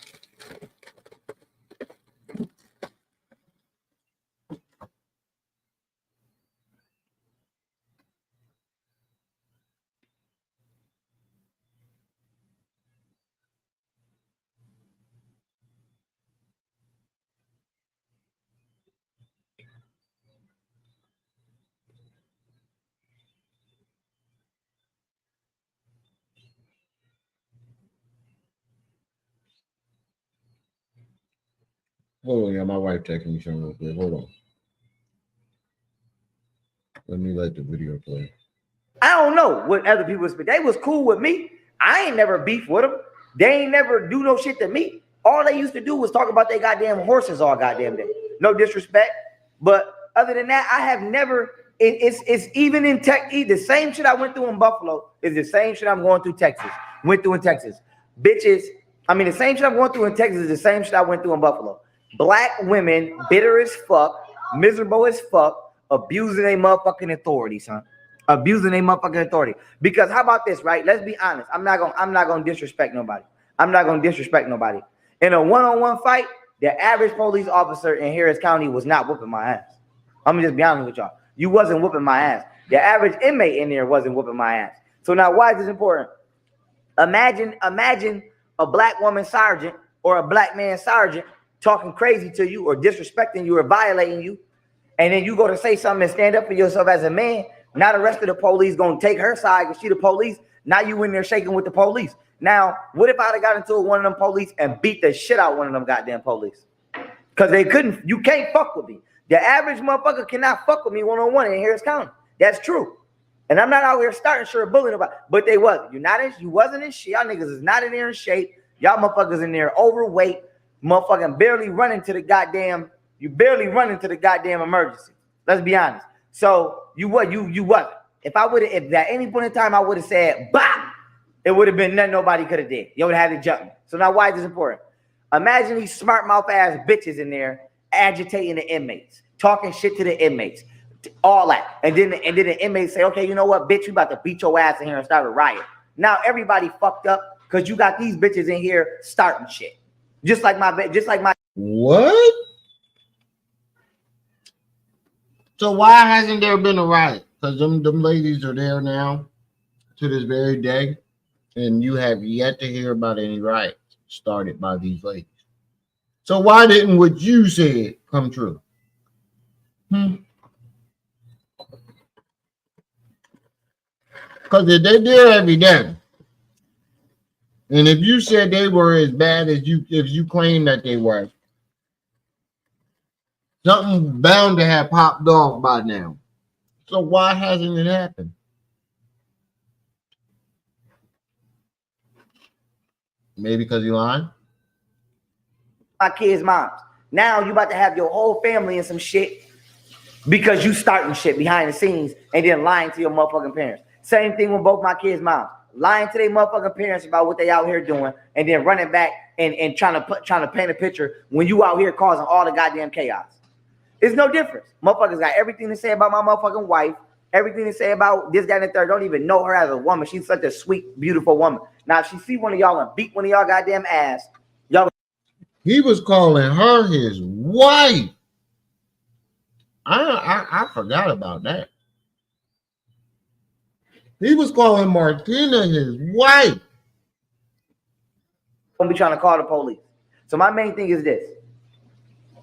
Hold on, y'all. My wife texting me something real quick. Hold on. Let me let the video play. I don't know what other people was, but they was cool with me. I ain't never beef with them. They ain't never do no shit to me. All they used to do was talk about their goddamn horses all goddamn day. No disrespect, but other than that, I have never. It's even in tech. The same shit I went through in Buffalo is the same shit I'm going through Texas. Went through in Texas, bitches. I mean, the same shit I'm going through in Texas is the same shit I went through in Buffalo. Black women, bitter as fuck, miserable as fuck, abusing their motherfucking authority, son. Abusing their motherfucking authority. Because how about this, right? Let's be honest. I'm not gonna disrespect nobody. I'm not gonna disrespect nobody. In a one-on-one fight, the average police officer in Harris County was not whooping my ass. I'm gonna just be honest with y'all. You wasn't whooping my ass. The average inmate in there wasn't whooping my ass. So now, why is this important? Imagine a black woman sergeant or a black man sergeant talking crazy to you or disrespecting you or violating you, and then you go to say something and stand up for yourself as a man. Now the rest of the police gonna take her side because she the police. Now you in there shaking with the police. Now, what if I'd have got into one of them police and beat the shit out of one of them goddamn police? Because they couldn't, you can't fuck with me. The average motherfucker cannot fuck with me one-on-one in Harris County. That's true. And I'm not out here starting sure bullying about, but they wasn't. You wasn't in shit. Y'all niggas is not in there in shape. Y'all motherfuckers in there overweight, motherfucking barely running to the goddamn, you barely running to the goddamn emergency. Let's be honest. So you wasn't. If at any point in time I would have said, bah, it would have been nothing nobody could have did. You would have had to jump me. So now why is this important? Imagine these smart mouth ass bitches in there agitating the inmates, talking shit to the inmates, all that. And then the inmates say, okay, you know what, bitch, we about to beat your ass in here and start a riot. Now everybody fucked up because you got these bitches in here starting shit. Just like my what? So why hasn't there been a riot? Because them ladies are there now to this very day, and you have yet to hear about any riots started by these ladies. So why didn't what you said come true? Because they're there every day. And if you said they were as bad as if you claim that they were, something bound to have popped off by now. So why hasn't it happened? Maybe because you lying? My kids' moms. Now you about to have your whole family in some shit because you starting shit behind the scenes and then lying to your motherfucking parents. Same thing with both my kids' moms. Lying to their motherfucking parents about what they out here doing and then running back and trying to paint a picture when you out here causing all the goddamn chaos. It's no difference. Motherfuckers got everything to say about my motherfucking wife, everything to say about this, that, and the third. Don't even know her as a woman. She's such a sweet, beautiful woman. Now, if she see one of y'all and beat one of y'all goddamn ass, y'all. He was calling her his wife. I forgot about that. He was calling Martina his wife. Don't be trying to call the police. So my main thing is this.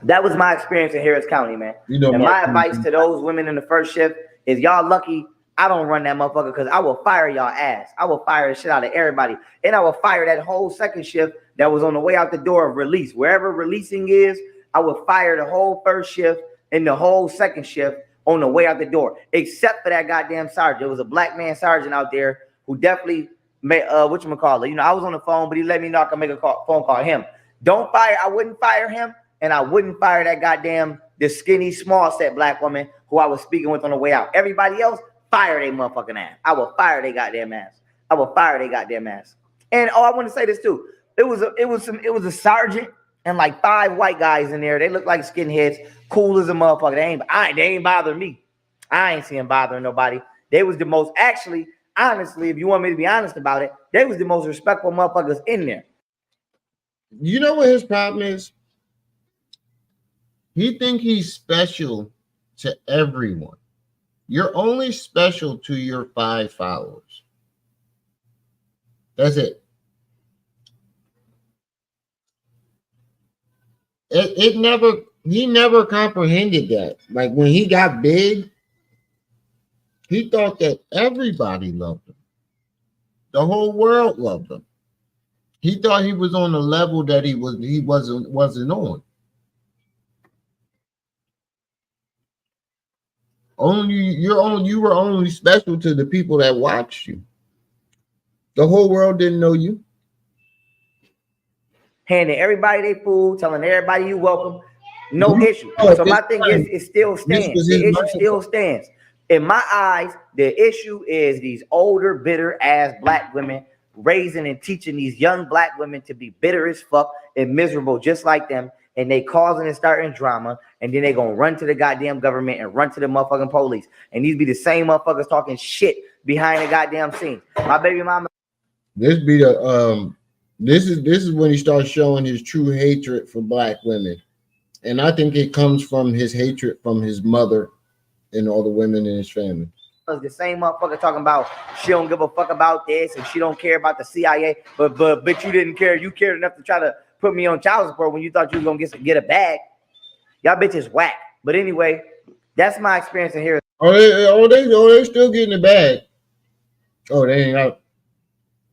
That was my experience in Harris County, man. You know, and my advice to those women in the first shift is y'all lucky I don't run that motherfucker because I will fire y'all ass. I will fire the shit out of everybody. And I will fire that whole second shift that was on the way out the door of release. Wherever releasing is, I will fire the whole first shift and the whole second shift on the way out the door. Except for that goddamn sergeant. There was a black man sergeant out there who definitely made, whatchamacallit. You know, I was on the phone, but he let me know I can make a phone call him. Don't fire. I wouldn't fire him. And I wouldn't fire that goddamn, the skinny, small set black woman who I was speaking with on the way out. Everybody else, fire they motherfucking ass. I will fire they goddamn ass. I will fire they goddamn ass. And I want to say this too. It was a sergeant and like 5 white guys in there. They look like skinheads, cool as a motherfucker. They ain't bothering me. I ain't seeing bothering nobody. They was the most, actually, honestly, if you want me to be honest about it, they was the most respectful motherfuckers in there. You know what his problem is? He think he's special to everyone. You're only special to your 5 followers. That's it. He never comprehended that. Like when he got big, he thought that everybody loved him. The whole world loved him. He thought he was on a level that he wasn't on. You were only special to the people that watched you. The whole world didn't know you. Handing everybody their food, telling everybody you welcome, no issue. Oh, So my thing is, it still stands. The issue still stands. In my eyes, the issue is these older, bitter ass black women raising and teaching these young black women to be bitter as fuck and miserable just like them, and they causing and starting drama, and then they gonna run to the goddamn government and run to the motherfucking police, and these be the same motherfuckers talking shit behind the goddamn scenes. My baby mama. This be the this is when he starts showing his true hatred for black women, and I think it comes from his hatred from his mother and all the women in his family. The same motherfucker talking about she don't give a fuck about this and she don't care about the CIA, but you didn't care. You cared enough to try to put me on child support when you thought you was gonna get a bag. Y'all bitches whack. But anyway, that's my experience in here. They still getting a bag. Oh, they ain't out.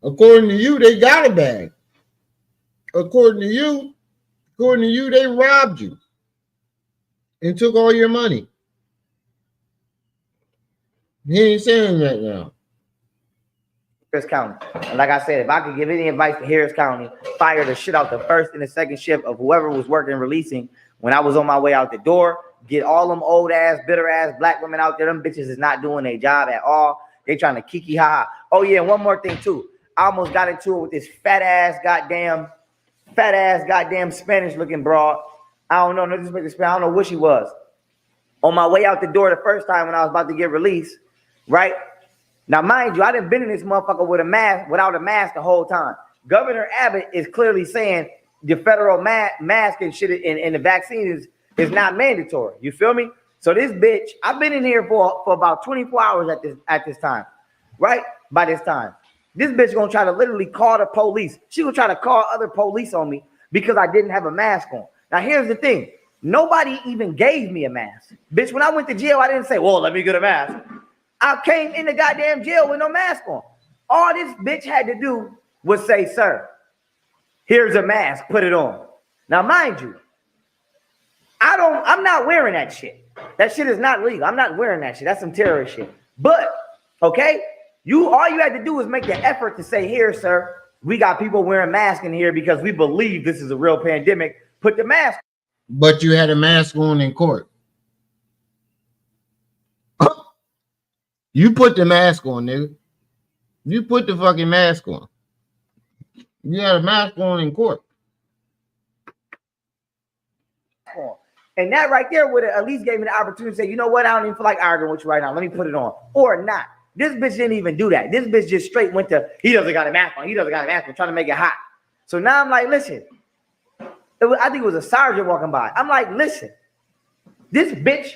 According to you, they got a bag. According to you, they robbed you and took all your money. He ain't saying that now. Harris County. And like I said, if I could give any advice to Harris County, fire the shit out the first and the second shift of whoever was working releasing when I was on my way out the door. Get all them old ass, bitter ass black women out there. Them bitches is not doing their job at all. They trying to kiki ha ha. Oh yeah, and one more thing too. I almost got into it with this fat ass goddamn Spanish looking broad. I don't know, no disrespect. I don't know what she was. On my way out the door the first time when I was about to get released, right? Now, mind you, I done been in this motherfucker with a mask, without a mask the whole time. Governor Abbott is clearly saying the federal mask and shit and the vaccine is not mandatory. You feel me? So this bitch, I've been in here for about 24 hours at this time, right? By this time. This bitch gonna try to literally call the police. She gonna try to call other police on me because I didn't have a mask on. Now, here's the thing. Nobody even gave me a mask. Bitch, when I went to jail, I didn't say, well, let me get a mask. I came in the goddamn jail with no mask on. All this bitch had to do was say, sir, here's a mask, put it on. Now, mind you, I'm not wearing that shit. That shit is not legal. I'm not wearing that shit. That's some terrorist shit. But, okay, all you had to do was make the effort to say, here, sir, we got people wearing masks in here because we believe this is a real pandemic. Put the mask. But you had a mask on in court. You put the mask on, nigga. You put the fucking mask on. You had a mask on in court. And that right there would have at least gave me the opportunity to say, you know what? I don't even feel like arguing with you right now. Let me put it on. Or not. This bitch didn't even do that. This bitch just straight went to, he doesn't got a mask on. He doesn't got a mask on, trying to make it hot. So now I'm like, listen. I think it was a sergeant walking by. I'm like, listen. This bitch,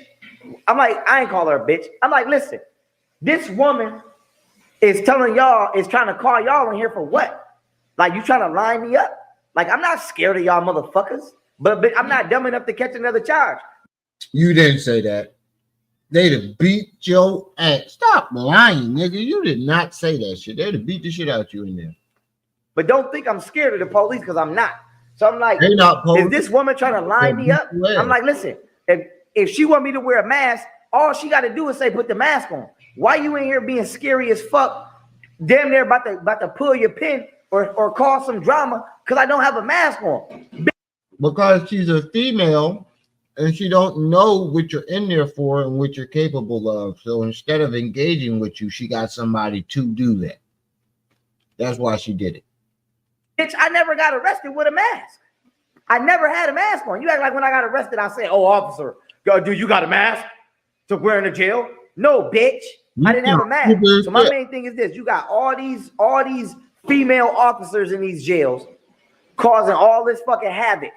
I'm like, I ain't call her a bitch. I'm like, listen. This woman is telling y'all, is trying to call y'all in here for what? Like, you trying to line me up? Like, I'm not scared of y'all motherfuckers, but I'm not dumb enough to catch another charge. You didn't say that. They'd have beat your ass. Stop lying, nigga. You did not say that shit. They'd have beat the shit out you in there. But don't think I'm scared of the police because I'm not. So I'm like, they not is this woman trying to line me up? I'm like, listen, if she want me to wear a mask, all she got to do is say, put the mask on. Why you in here being scary as fuck? Damn near about to pull your pin or cause some drama because I don't have a mask on. Because she's a female and she don't know what you're in there for and what you're capable of. So instead of engaging with you, she got somebody to do that. That's why she did it. Bitch, I never got arrested with a mask. I never had a mask on. You act like when I got arrested, I say, oh, officer, dude, you got a mask to wear in the jail? No, bitch. I didn't have a mask. So my main thing is this. You got all these female officers in these jails causing all this fucking havoc.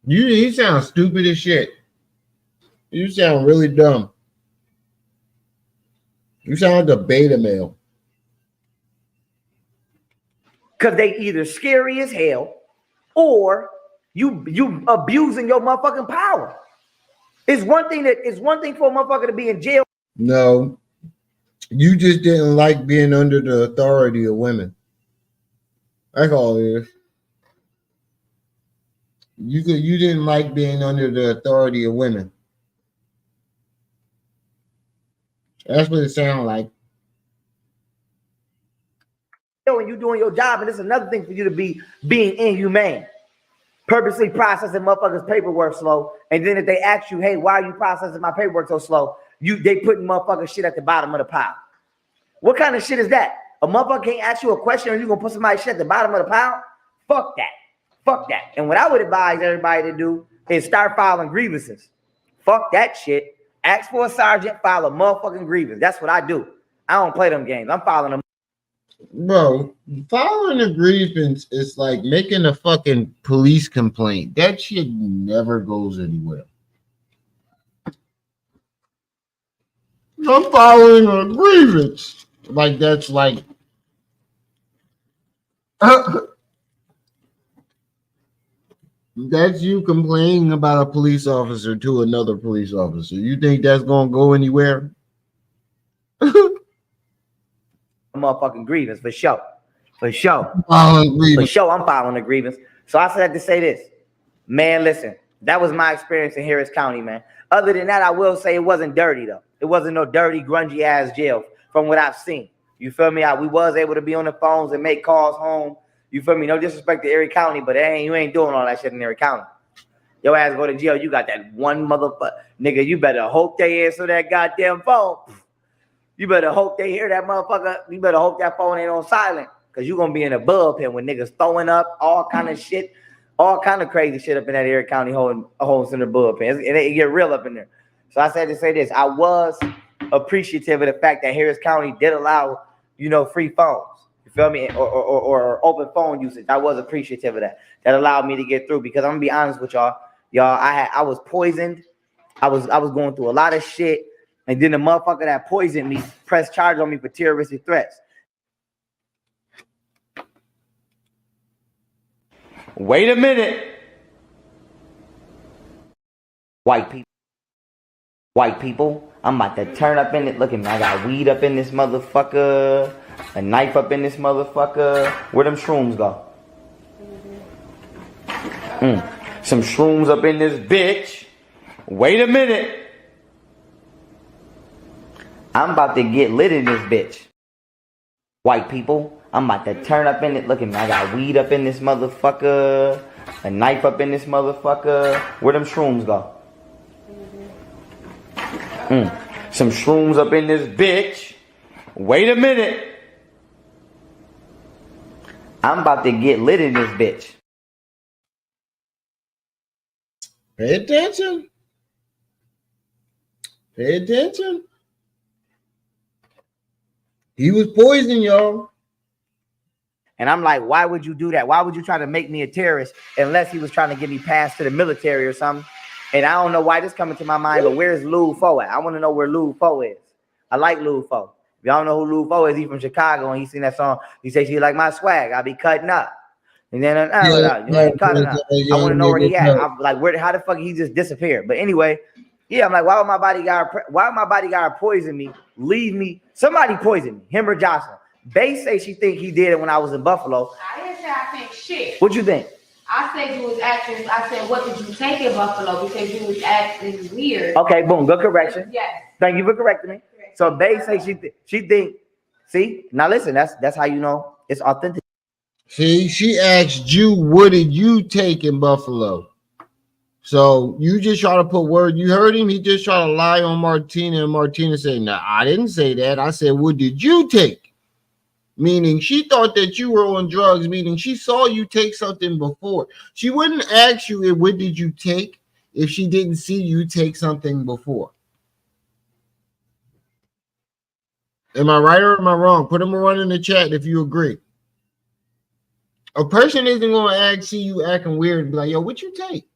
You sound stupid as shit. You sound really dumb. You sound like a beta male. Because they either scary as hell or you abusing your motherfucking power. It's one thing for a motherfucker to be in jail. No, you just didn't like being under the authority of women. That's all it is. You didn't like being under the authority of women. That's what it sounds like. When you're doing your job, and it's another thing for you to be being inhumane, purposely processing motherfuckers' paperwork slow, and then if they ask you, hey, why are you processing my paperwork so slow? They putting motherfucker shit at the bottom of the pile. What kind of shit is that? A motherfucker can't ask you a question, and you gonna put somebody's shit at the bottom of the pile? Fuck that. Fuck that. And what I would advise everybody to do is start filing grievances. Fuck that shit. Ask for a sergeant, file a motherfucking grievance. That's what I do. I don't play them games. I'm filing them. Bro, filing a grievance is like making a fucking police complaint. That shit never goes anywhere. I'm filing a grievance. Like that's like that's you complaining about a police officer to another police officer. You think that's gonna go anywhere? Motherfucking grievance for sure. For sure. For sure, I'm filing a grievance. So I said to say this. Man, listen, that was my experience in Harris County, man. Other than that, I will say it wasn't dirty, though. It wasn't no dirty, grungy ass jail from what I've seen. You feel me? We was able to be on the phones and make calls home. You feel me? No disrespect to Erie County, but you ain't doing all that shit in Erie County. Your ass go to jail, you got that one motherfucker. Nigga, you better hope they answer that goddamn phone. You better hope they hear that motherfucker. You better hope that phone ain't on silent. Because you're going to be in a bullpen with niggas throwing up all kind of shit. All kind of crazy shit up in that Erie County holding in the bullpen. It get real up in there. So I said to say this. I was appreciative of the fact that Harris County did allow, free phones. You feel me? Or open phone usage. I was appreciative of that. That allowed me to get through. Because I'm going to be honest with y'all. I was poisoned. I was going through a lot of shit. And then the motherfucker that poisoned me pressed charge on me for terroristic threats. Wait a minute. White people, I'm about to turn up in it. Look at me, I got weed up in this motherfucker, a knife up in this motherfucker. Where them shrooms go? Some shrooms up in this bitch. Wait a minute. I'm about to get lit in this bitch. White people, I'm about to turn up in it. Look at me, I got weed up in this motherfucker, a knife up in this motherfucker. Where them shrooms go? Some shrooms up in this bitch. Wait a minute. I'm about to get lit in this bitch. Pay attention. Pay attention. He was poisoned, y'all. And I'm like, why would you do that? Why would you try to make me a terrorist unless he was trying to get me passed to the military or something? And I don't know why this coming to my mind, but where's Lou Fo at? I want to know where Lou Fo is. I like Lou Fo. If y'all know who Lou Fo is, he's from Chicago, and he seen that song. He said, she like my swag. I be cutting up. And then cutting up. I want to know where he at. I'm like, how the fuck he just disappeared? But anyway, yeah, I'm like, why would my bodyguard poison me? Leave me. Somebody poisoned me. Him or Jocelyn. They say she think he did it when I was in Buffalo. I didn't say I think shit. What you think? I said you was acting. I said, what did you take in Buffalo? Because you was acting weird. Okay, boom, good correction. Yes. Thank you for correcting me. So they say she think. See, now listen, that's how you know it's authentic. See, she asked you, what did you take in Buffalo? So you just try to put word. You heard him. He just tried to lie on Martina, and Martina said, "No, I didn't say that. I said, what did you take?" Meaning she thought that you were on drugs. Meaning she saw you take something before. She wouldn't ask you, what did you take, if she didn't see you take something before. Am I right or am I wrong? Put them a one in the chat if you agree. A person isn't going to see you acting weird and be like, yo, what you take?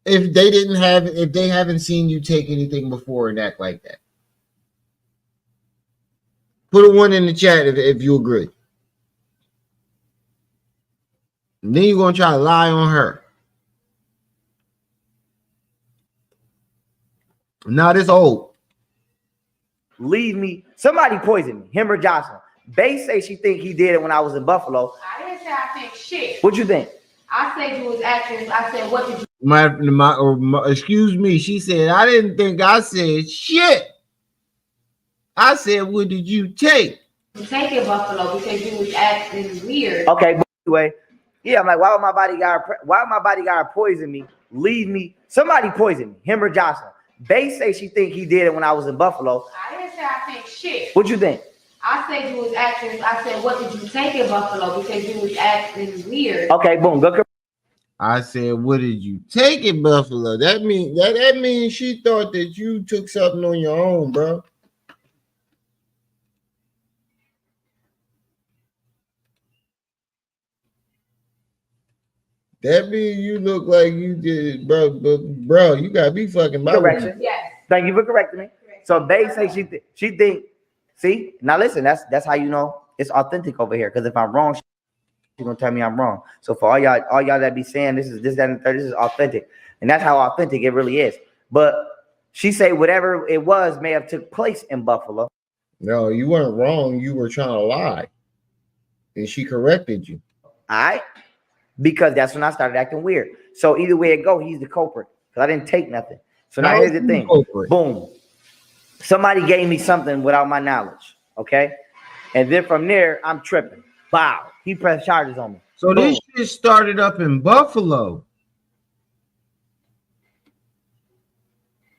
If they haven't seen you take anything before and act like that. Put a one in the chat if you agree. And then you're going to try to lie on her. Not as old. Leave me. Somebody poisoned me. Him or Jocelyn. They say she think he did it when I was in Buffalo. I didn't say I think shit. What you think? I said you was acting. I said, what did you? Excuse me. She said, I didn't think I said shit. I said, what did you take? Take it, Buffalo, because you was acting weird. Okay, but anyway, yeah, I'm like, why would my bodyguard poison me? Leave me. Somebody poisoned me, him or Jocelyn. They say she think he did it when I was in Buffalo. I didn't say I think shit. What you think? I said you was acting. I said, what did you take in Buffalo? Because you was acting weird. Okay, boom. Go. I said, what did you take in Buffalo? That means she thought that you took something on your own, bro. That means you look like you did, bro. You gotta be fucking Correction. Yes. Thank you for correcting me. So they say she think. See, now listen. That's how you know it's authentic over here. Because if I'm wrong, she's gonna tell me I'm wrong. So for all y'all that be saying this, that, and the third, this is authentic, and that's how authentic it really is. But she say whatever it was may have took place in Buffalo. No, you weren't wrong. You were trying to lie, and she corrected you. All right. Because that's when I started acting weird. So either way it go, he's the culprit. Because I didn't take nothing. So now here's the thing. Boom. Somebody gave me something without my knowledge. Okay. And then from there, I'm tripping. Wow. He pressed charges on me. So boom. This shit started up in Buffalo.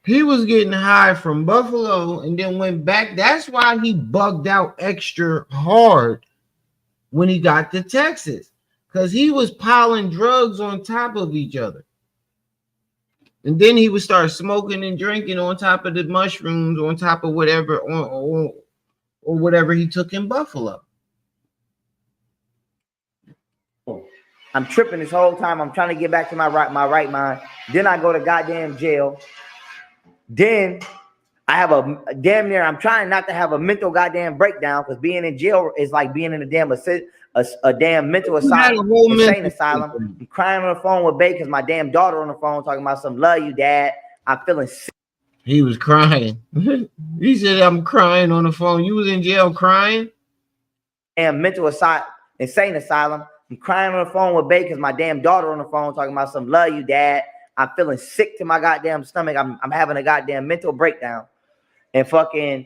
He was getting high from Buffalo and then went back. That's why he bugged out extra hard when he got to Texas. Because he was piling drugs on top of each other. And then he would start smoking and drinking on top of the mushrooms, on top of whatever, or whatever he took in Buffalo. I'm tripping this whole time. I'm trying to get back to my right mind. Then I go to goddamn jail. Then I have a damn near, I'm trying not to have a mental goddamn breakdown because being in jail is like being in a damn mental asylum, insane asylum. I'm crying on the phone with Bay because my damn daughter on the phone talking about some love you, dad. I'm feeling sick. He was crying. He said, I'm crying on the phone. You was in jail crying? Damn mental asylum, insane asylum. I'm crying on the phone with Bay because my damn daughter on the phone talking about some love you, dad. I'm feeling sick to my goddamn stomach. I'm having a goddamn mental breakdown. And fucking,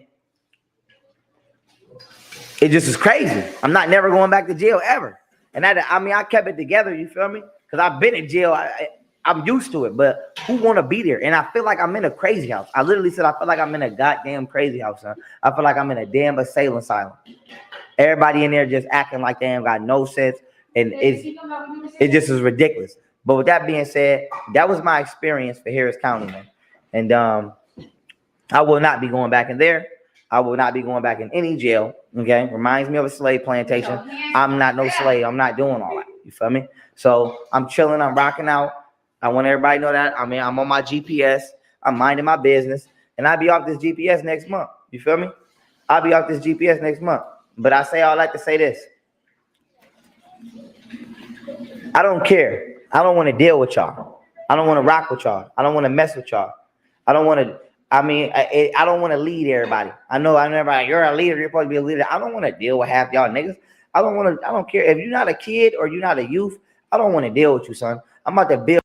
it just is crazy. I'm not never going back to jail ever. And I kept it together, you feel me? Because I've been in jail. I'm used to it, but who want to be there? And I feel like I'm in a crazy house. I literally said, I feel like I'm in a goddamn crazy house, son. I feel like I'm in a damn assailant asylum. Everybody in there just acting like they ain't got no sense. And it just is ridiculous. But with that being said, that was my experience for Harris County, man. And I will not be going back in there. I will not be going back in any jail. Okay, reminds me of a slave plantation. I'm not no slave. I'm not doing all that. You feel me? So I'm chilling. I'm rocking out. I want everybody to know that. I mean, I'm on my GPS. I'm minding my business, and I'll be off this GPS next month. You feel me? I'll be off this GPS next month. But I say all like to say this. I don't care. I don't want to deal with y'all. I don't want to rock with y'all. I don't want to mess with y'all. I don't want to. I mean, I don't want to lead everybody. I know everybody, you're a leader. You're supposed to be a leader. I don't want to deal with half y'all niggas. I don't care. If you're not a kid or you're not a youth, I don't want to deal with you, son. I'm about to build.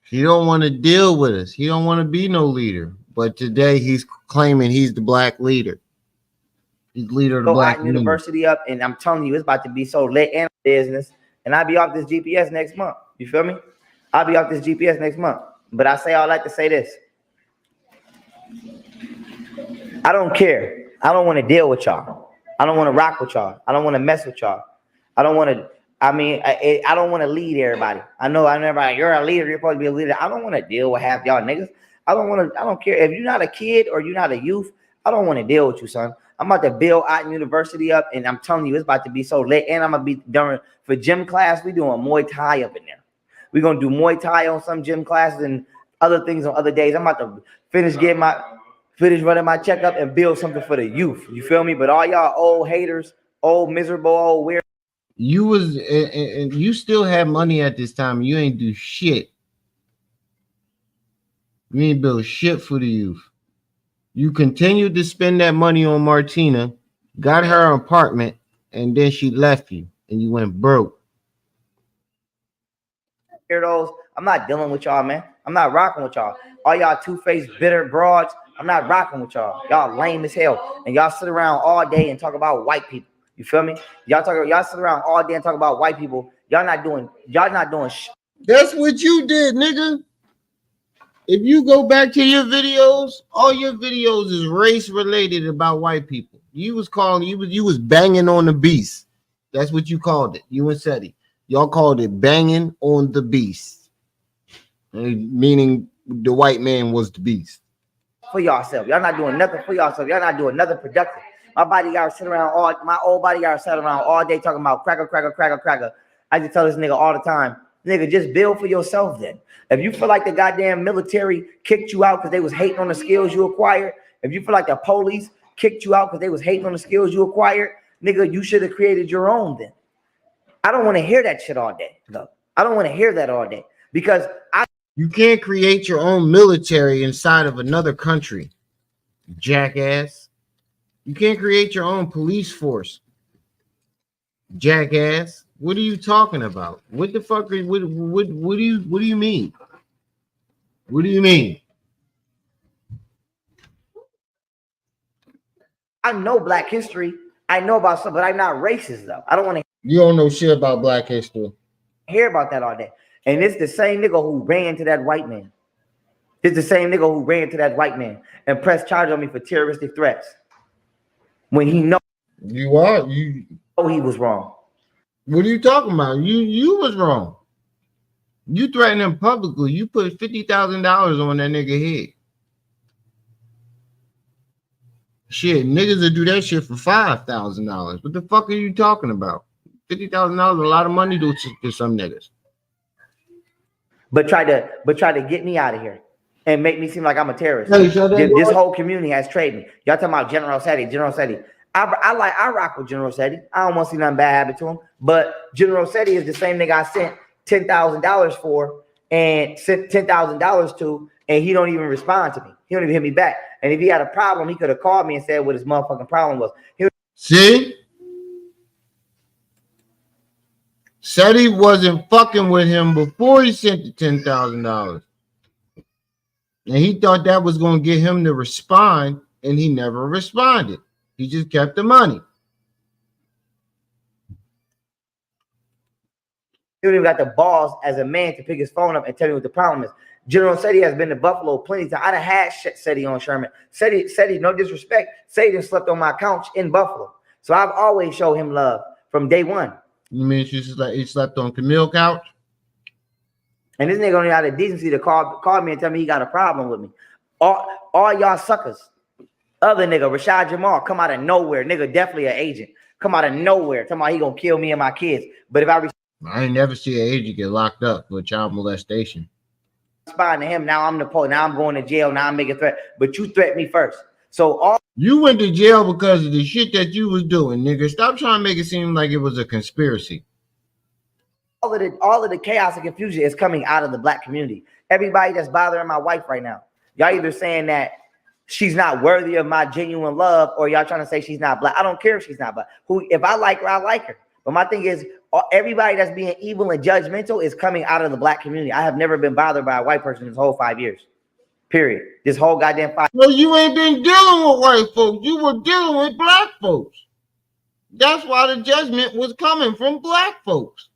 He don't want to deal with us. He don't want to be no leader. But today he's claiming he's the black leader. He's leader of the black university up, and I'm telling you, it's about to be so lit and business. And I'll be off this GPS next month. You feel me? I'll be off this GPS next month. But I say all like to say this. I don't care. I don't want to deal with y'all. I don't want to rock with y'all. I don't want to mess with y'all. I don't want to. I mean, I don't want to lead everybody. I know everybody. You're a leader. You're supposed to be a leader. I don't want to deal with half y'all niggas. I don't care if you're not a kid or you're not a youth. I don't want to deal with you, son. I'm about to build Otten University up, and I'm telling you, it's about to be so lit. And I'm gonna be done for gym class. We doing Muay Thai up in there. We're gonna do Muay Thai on some gym classes and other things on other days. I'm about to finish running my checkup and build something for the youth. You feel me? But all y'all old haters, old miserable, old weird. You was and you still have money at this time. You ain't do shit. You ain't build shit for the youth. You continued to spend that money on Martina, got her apartment, and then she left you, and you went broke. Those, I'm not dealing with y'all, man. I'm not rocking with y'all. All y'all two-faced, bitter broads. I'm not rocking with y'all. Y'all lame as hell. And y'all sit around all day and talk about white people. You feel me? Y'all sit around all day and talk about white people. Y'all not doing shit. That's what you did, nigga. If you go back to your videos, all your videos is race related about white people. You was banging on the beast. That's what you called it. You and Seti. Y'all called it banging on the beast. Meaning the white man was the beast. For yourself. Y'all not doing nothing for yourself. Y'all not doing nothing productive. My bodyguard sit around my old bodyguard sat around all day talking about cracker. I just tell this nigga all the time, nigga, just build for yourself then. If you feel like the goddamn military kicked you out because they was hating on the skills you acquired, if you feel like the police kicked you out because they was hating on the skills you acquired, nigga, you should have created your own then. I don't want to hear that shit all day. No, I don't want to hear that all day because you can't create your own military inside of another country, jackass. You can't create your own police force, jackass. What are you talking about? What the fuck? What do you mean? What do you mean? I know Black history. I know about stuff, but I'm not racist though. I don't want to. You don't know shit about Black history. Hear about that all day. And it's the same nigga who ran to that white man. It's the same nigga who ran to that white man and pressed charge on me for terroristic threats. When he know you he was wrong. What are you talking about? You was wrong. You threatened him publicly. You put $50,000 on that nigga head. Shit, niggas that do that shit for $5,000. What the fuck are you talking about? $50,000 a lot of money to some niggas. But try to get me out of here and make me seem like I'm a terrorist. Hey, this whole community has traded me. Y'all talking about General Seti. I rock with General Seti. I don't want to see nothing bad happen to him. But General Seti is the same nigga I sent $10,000 for and sent $10,000 to, and he don't even respond to me. He don't even hit me back. And if he had a problem, he could have called me and said what his motherfucking problem was. See? Said he wasn't fucking with him before he sent the $10,000. And he thought that was going to get him to respond, and he never responded. He just kept the money. He don't even got the balls as a man to pick his phone up and tell me what the problem is. General Seti has been to Buffalo plenty of times. I done had Seti on Sherman. Seti, no disrespect. Seti slept on my couch in Buffalo. So I've always showed him love from day one. You mean he slept on Camille couch? And this nigga only had the decency to call me and tell me he got a problem with me. All y'all suckers. Other nigga, Rashad Jamal, come out of nowhere. Nigga, definitely an agent. Come out of nowhere. Talking about he gonna kill me and my kids. But if I ain't never see an agent get locked up for child molestation. Respond to him, now I'm the police. Now I'm going to jail. Now I'm making threat. But you threatened me first. So you went to jail because of the shit that you was doing, nigga. Stop trying to make it seem like it was a conspiracy. All of the chaos and confusion is coming out of the Black community. Everybody that's bothering my wife right now, y'all either saying that she's not worthy of my genuine love, or y'all trying to say she's not Black. I don't care if she's not Black. If I like her, I like her. But my thing is, everybody that's being evil and judgmental is coming out of the Black community. I have never been bothered by a white person this whole 5 years. Period. This whole goddamn 5 years. Well, you ain't been dealing with white folks. You were dealing with Black folks. That's why the judgment was coming from Black folks.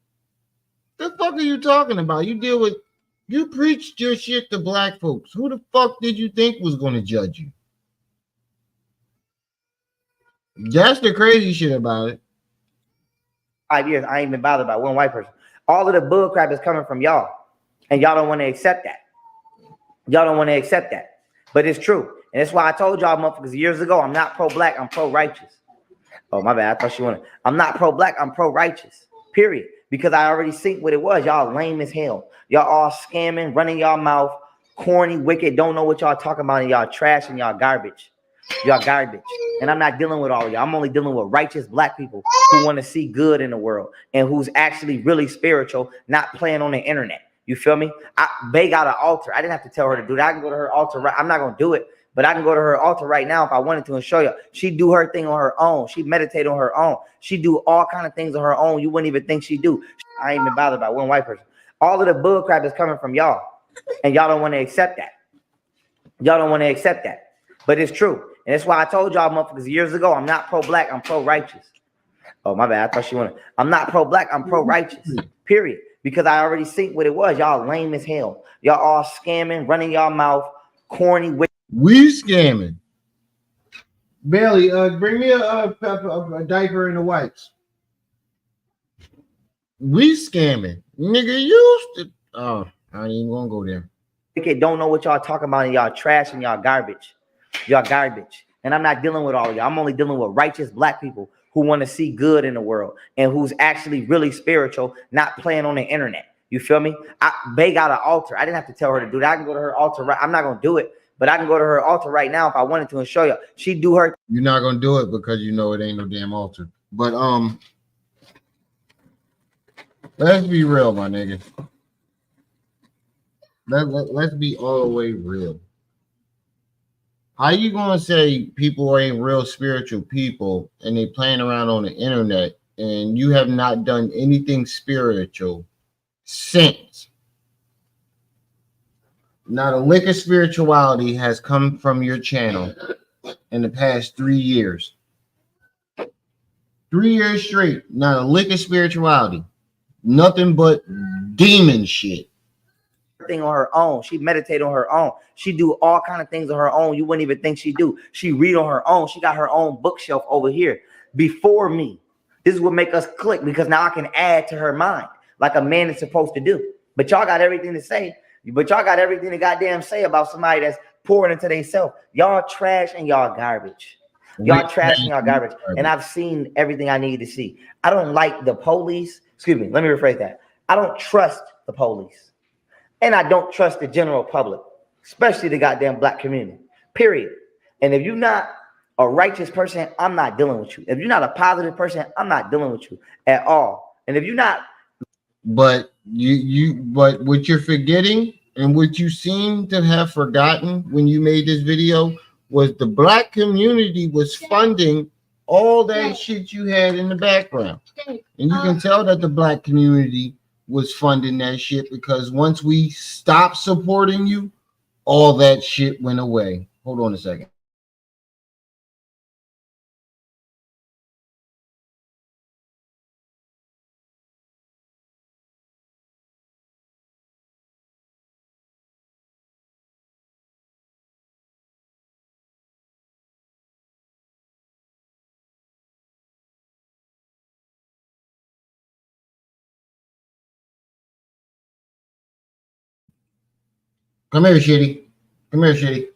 The fuck are you talking about? You preached your shit to Black folks. Who the fuck did you think was going to judge you? That's the crazy shit about it. 5 years, I ain't been bothered by one white person. All of the bull crap is coming from y'all, and y'all don't want to accept that. Y'all don't want to accept that, but it's true, and that's why I told y'all motherfuckers years ago, I'm not pro-Black, I'm pro-righteous. Oh, my bad, I thought she wanted. I'm not pro-Black, I'm pro-righteous, period, because I already seen what it was. Y'all lame as hell. Y'all all scamming, running y'all mouth, corny, wicked, don't know what y'all talking about, and y'all trash and y'all garbage. Y'all garbage. And I'm not dealing with all of y'all. I'm only dealing with righteous Black people who want to see good in the world and who's actually really spiritual, not playing on the internet. You feel me? They got an altar. I didn't have to tell her to do that. I can go to her altar. I'm not going to do it, but I can go to her altar right now if I wanted to and show you. She do her thing on her own. She meditate on her own. She do all kind of things on her own. You wouldn't even think she do. I ain't been bothered by one white person. All of the bull crap is coming from y'all, and y'all don't want to accept that. Y'all don't want to accept that. But it's true. And that's why I told y'all motherfuckers years ago, I'm not pro-black, I'm pro-righteous. Oh, my bad. I thought she wanted. I'm not pro-black, I'm pro-righteous. Period. Because I already seen what it was. Y'all lame as hell. Y'all all scamming, running y'all mouth, corny. We scamming. Bailey, bring me a diaper and the wipes. We scamming. Nigga used to. Oh, I ain't even gonna go there. Don't know what y'all talking about, and y'all trash and y'all garbage. Y'all garbage. And I'm not dealing with all y'all. I'm only dealing with righteous black people who want to see good in the world and who's actually really spiritual, not playing on the internet. You feel me? Bay got an altar. I didn't have to tell her to do that. I can go to her altar right. I'm not gonna do it, but I can go to her altar right now if I wanted to and show you. She do her. You're not gonna do it because you know it ain't no damn altar. But let's be real, my nigga. Let's be all the way real. How you gonna say people ain't real spiritual people and they playing around on the internet and you have not done anything spiritual since? Not a lick of spirituality has come from your channel in the past 3 years. 3 years straight, not a lick of spirituality. Nothing but demon shit. Thing on her own. She meditate on her own. She do all kind of things on her own. You wouldn't even think she do. She read on her own. She got her own bookshelf over here before me. This is what make us click because now I can add to her mind like a man is supposed to do. But y'all got everything to say. But y'all got everything to goddamn say about somebody that's pouring into themselves. Y'all trash and y'all garbage. Y'all trash and y'all garbage. And I've seen everything I need to see. I don't like the police. Excuse me. Let me rephrase that. I don't trust the police. And I don't trust the general public, especially the goddamn black community, period. And if you're not a righteous person, I'm not dealing with you. If you're not a positive person, I'm not dealing with you at all. And if you're not. But but what you're forgetting and what you seem to have forgotten when you made this video was the black community was funding all that shit you had in the background. And you can tell that the black community was funding that shit because once we stopped supporting you, all that shit went away. Hold on a second. Come here, Shitty. Come here, Shitty.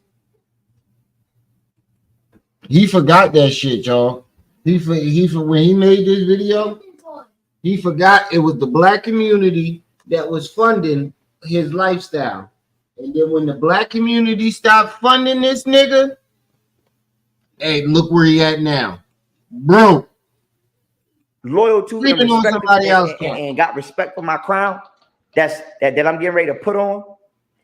He forgot that shit, y'all. When he made this video, he forgot it was the black community that was funding his lifestyle. And then when the black community stopped funding this nigga, hey, look where he at now. Bro. Loyal to and respect and got respect for my crown that I'm getting ready to put on.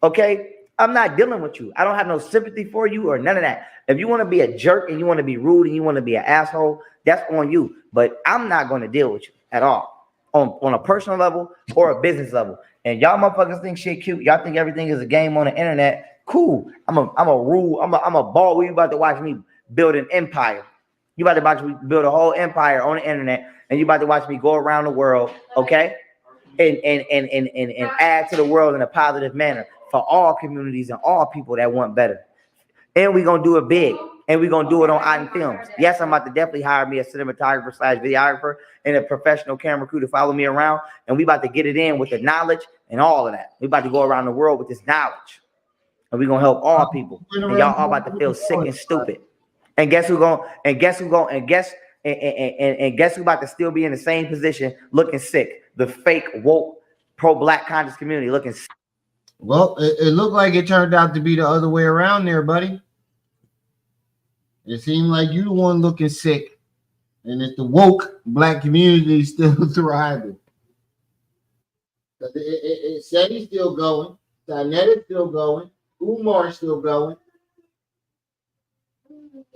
Okay, I'm not dealing with you. I don't have no sympathy for you or none of that. If you want to be a jerk and you want to be rude and you want to be an asshole, that's on you. But I'm not going to deal with you at all on a personal level or a business level. And y'all motherfuckers think shit cute. Y'all think everything is a game on the internet. Cool. I'm a ball. You about to watch me build an empire. You about to watch me build a whole empire on the internet, and you about to watch me go around the world, okay? And add to the world in a positive manner for all communities and all people that want better. And we're gonna do it big, and we're gonna do it on Otten Films. Yes, I'm about to definitely hire me a cinematographer / videographer and a professional camera crew to follow me around, and we about to get it in with the knowledge and all of that. We about to go around the world with this knowledge, and we're gonna help all people. And y'all all about to feel sick and stupid. And guess who about to still be in the same position looking sick? The fake woke pro-black conscious community looking sick. Well, it looked like it turned out to be the other way around there, buddy. It seemed like you the one looking sick, and it's the woke black community still thriving. It said he's still going. Dinetta's still going. Umar's still going.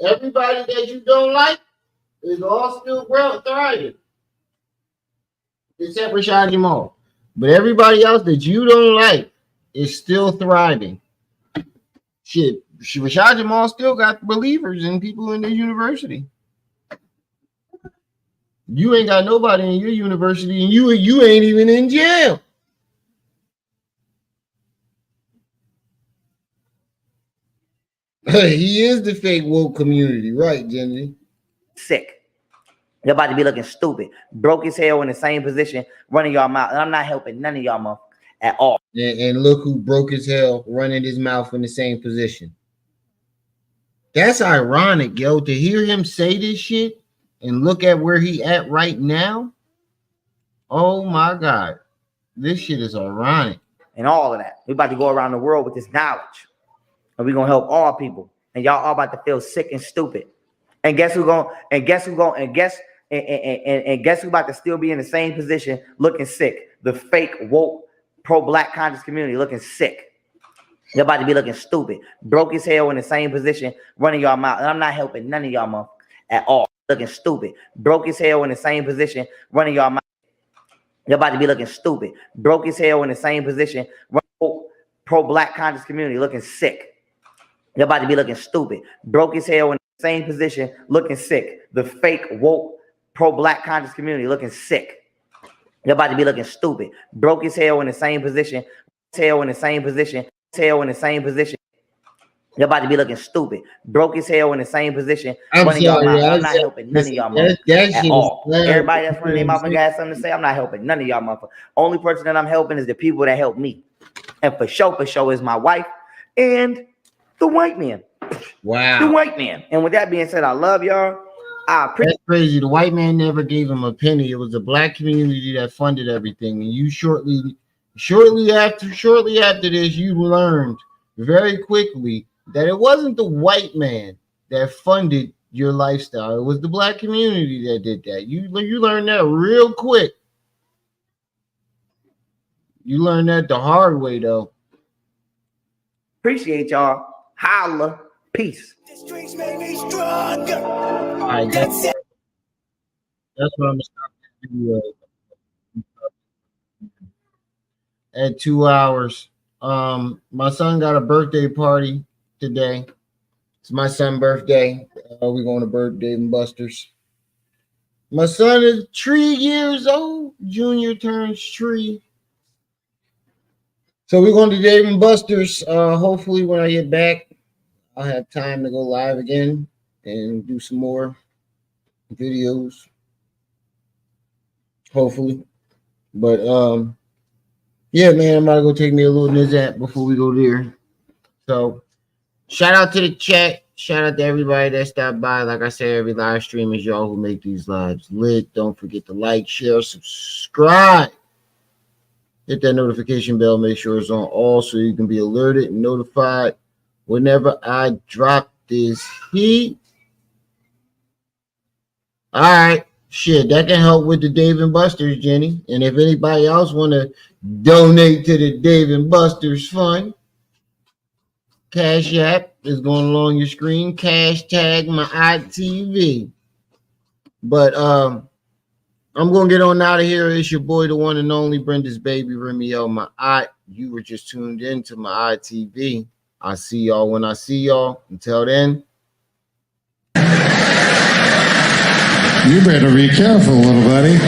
Everybody that you don't like is all still thriving. Except Rashad Jamal. But everybody else that you don't like is still thriving. Shit, Rashad Jamal still got believers and people in the university. You ain't got nobody in your university, and you ain't even in jail. He is the fake woke community, right, Jenny? Sick. You're about to be looking stupid, broke as hell in the same position, running y'all mouth. And I'm not helping none of y'all motherfuckers at all. And look who broke his hell running his mouth in the same position. That's ironic, yo, to hear him say this shit and look at where he at right now. Oh my God. This shit is ironic. And all of that. We're about to go around the world with this knowledge. And we're gonna help all people. And y'all all about to feel sick and stupid. And guess who about to still be in the same position looking sick? The fake woke pro-black conscious community looking sick. You're about to be looking stupid, broke as hell in the same position, running y'all mouth. And I'm not helping none of y'all motherfuckers at all. Looking stupid, broke as hell in the same position, running y'all mouth. You're about to be looking stupid, broke as hell in the same position, pro-black conscious community looking sick. You're about to be looking stupid, broke as hell in the same position, looking sick. The fake woke pro-black conscious community looking sick. You're about to be looking stupid, broke as hell in the same position, tail in the same position. You're about to be looking stupid, broke as hell in the same position. I'm sorry, I'm not helping none of y'all motherfuckers at all. Everybody that's running their mouth and got something to say, I'm not helping none of y'all motherfuckers. Only person that I'm helping is the people that help me. And for sure is my wife and the white man. Wow. The white man. And with that being said, I love y'all. That's crazy. The white man never gave him a penny. It was the black community that funded everything. And you shortly after this, you learned very quickly that it wasn't the white man that funded your lifestyle. It was the black community that did that. You learned that real quick. You learned that the hard way, though. Appreciate y'all. Holla. Peace. All right, that's what I'm going to stop the video at 2 hours. My son got a birthday party today. It's my son's birthday. We're going to Dave and Buster's. My son is 3 years old. Junior turns 3. So we're going to Dave and Buster's. Hopefully when I get back, I'll have time to go live again and do some more videos. Hopefully. But yeah, man, I'm about to go take me a little nizat before we go there. So shout out to the chat. Shout out to everybody that stopped by. Like I said, every live stream is y'all who make these lives lit. Don't forget to like, share, subscribe. Hit that notification bell. Make sure it's on all so you can be alerted and notified whenever I drop this heat. All right. Shit, that can help with the Dave and Buster's, Jenny. And if anybody else want to donate to the Dave and Buster's fund, Cash App is going along your screen. Cash tag my ITV. But I'm going to get on out of here. It's your boy, the one and only Brenda's baby, Remiel, my eye. You were just tuned in to my ITV. I'll see y'all when I see y'all. Until then. You better be careful, little buddy.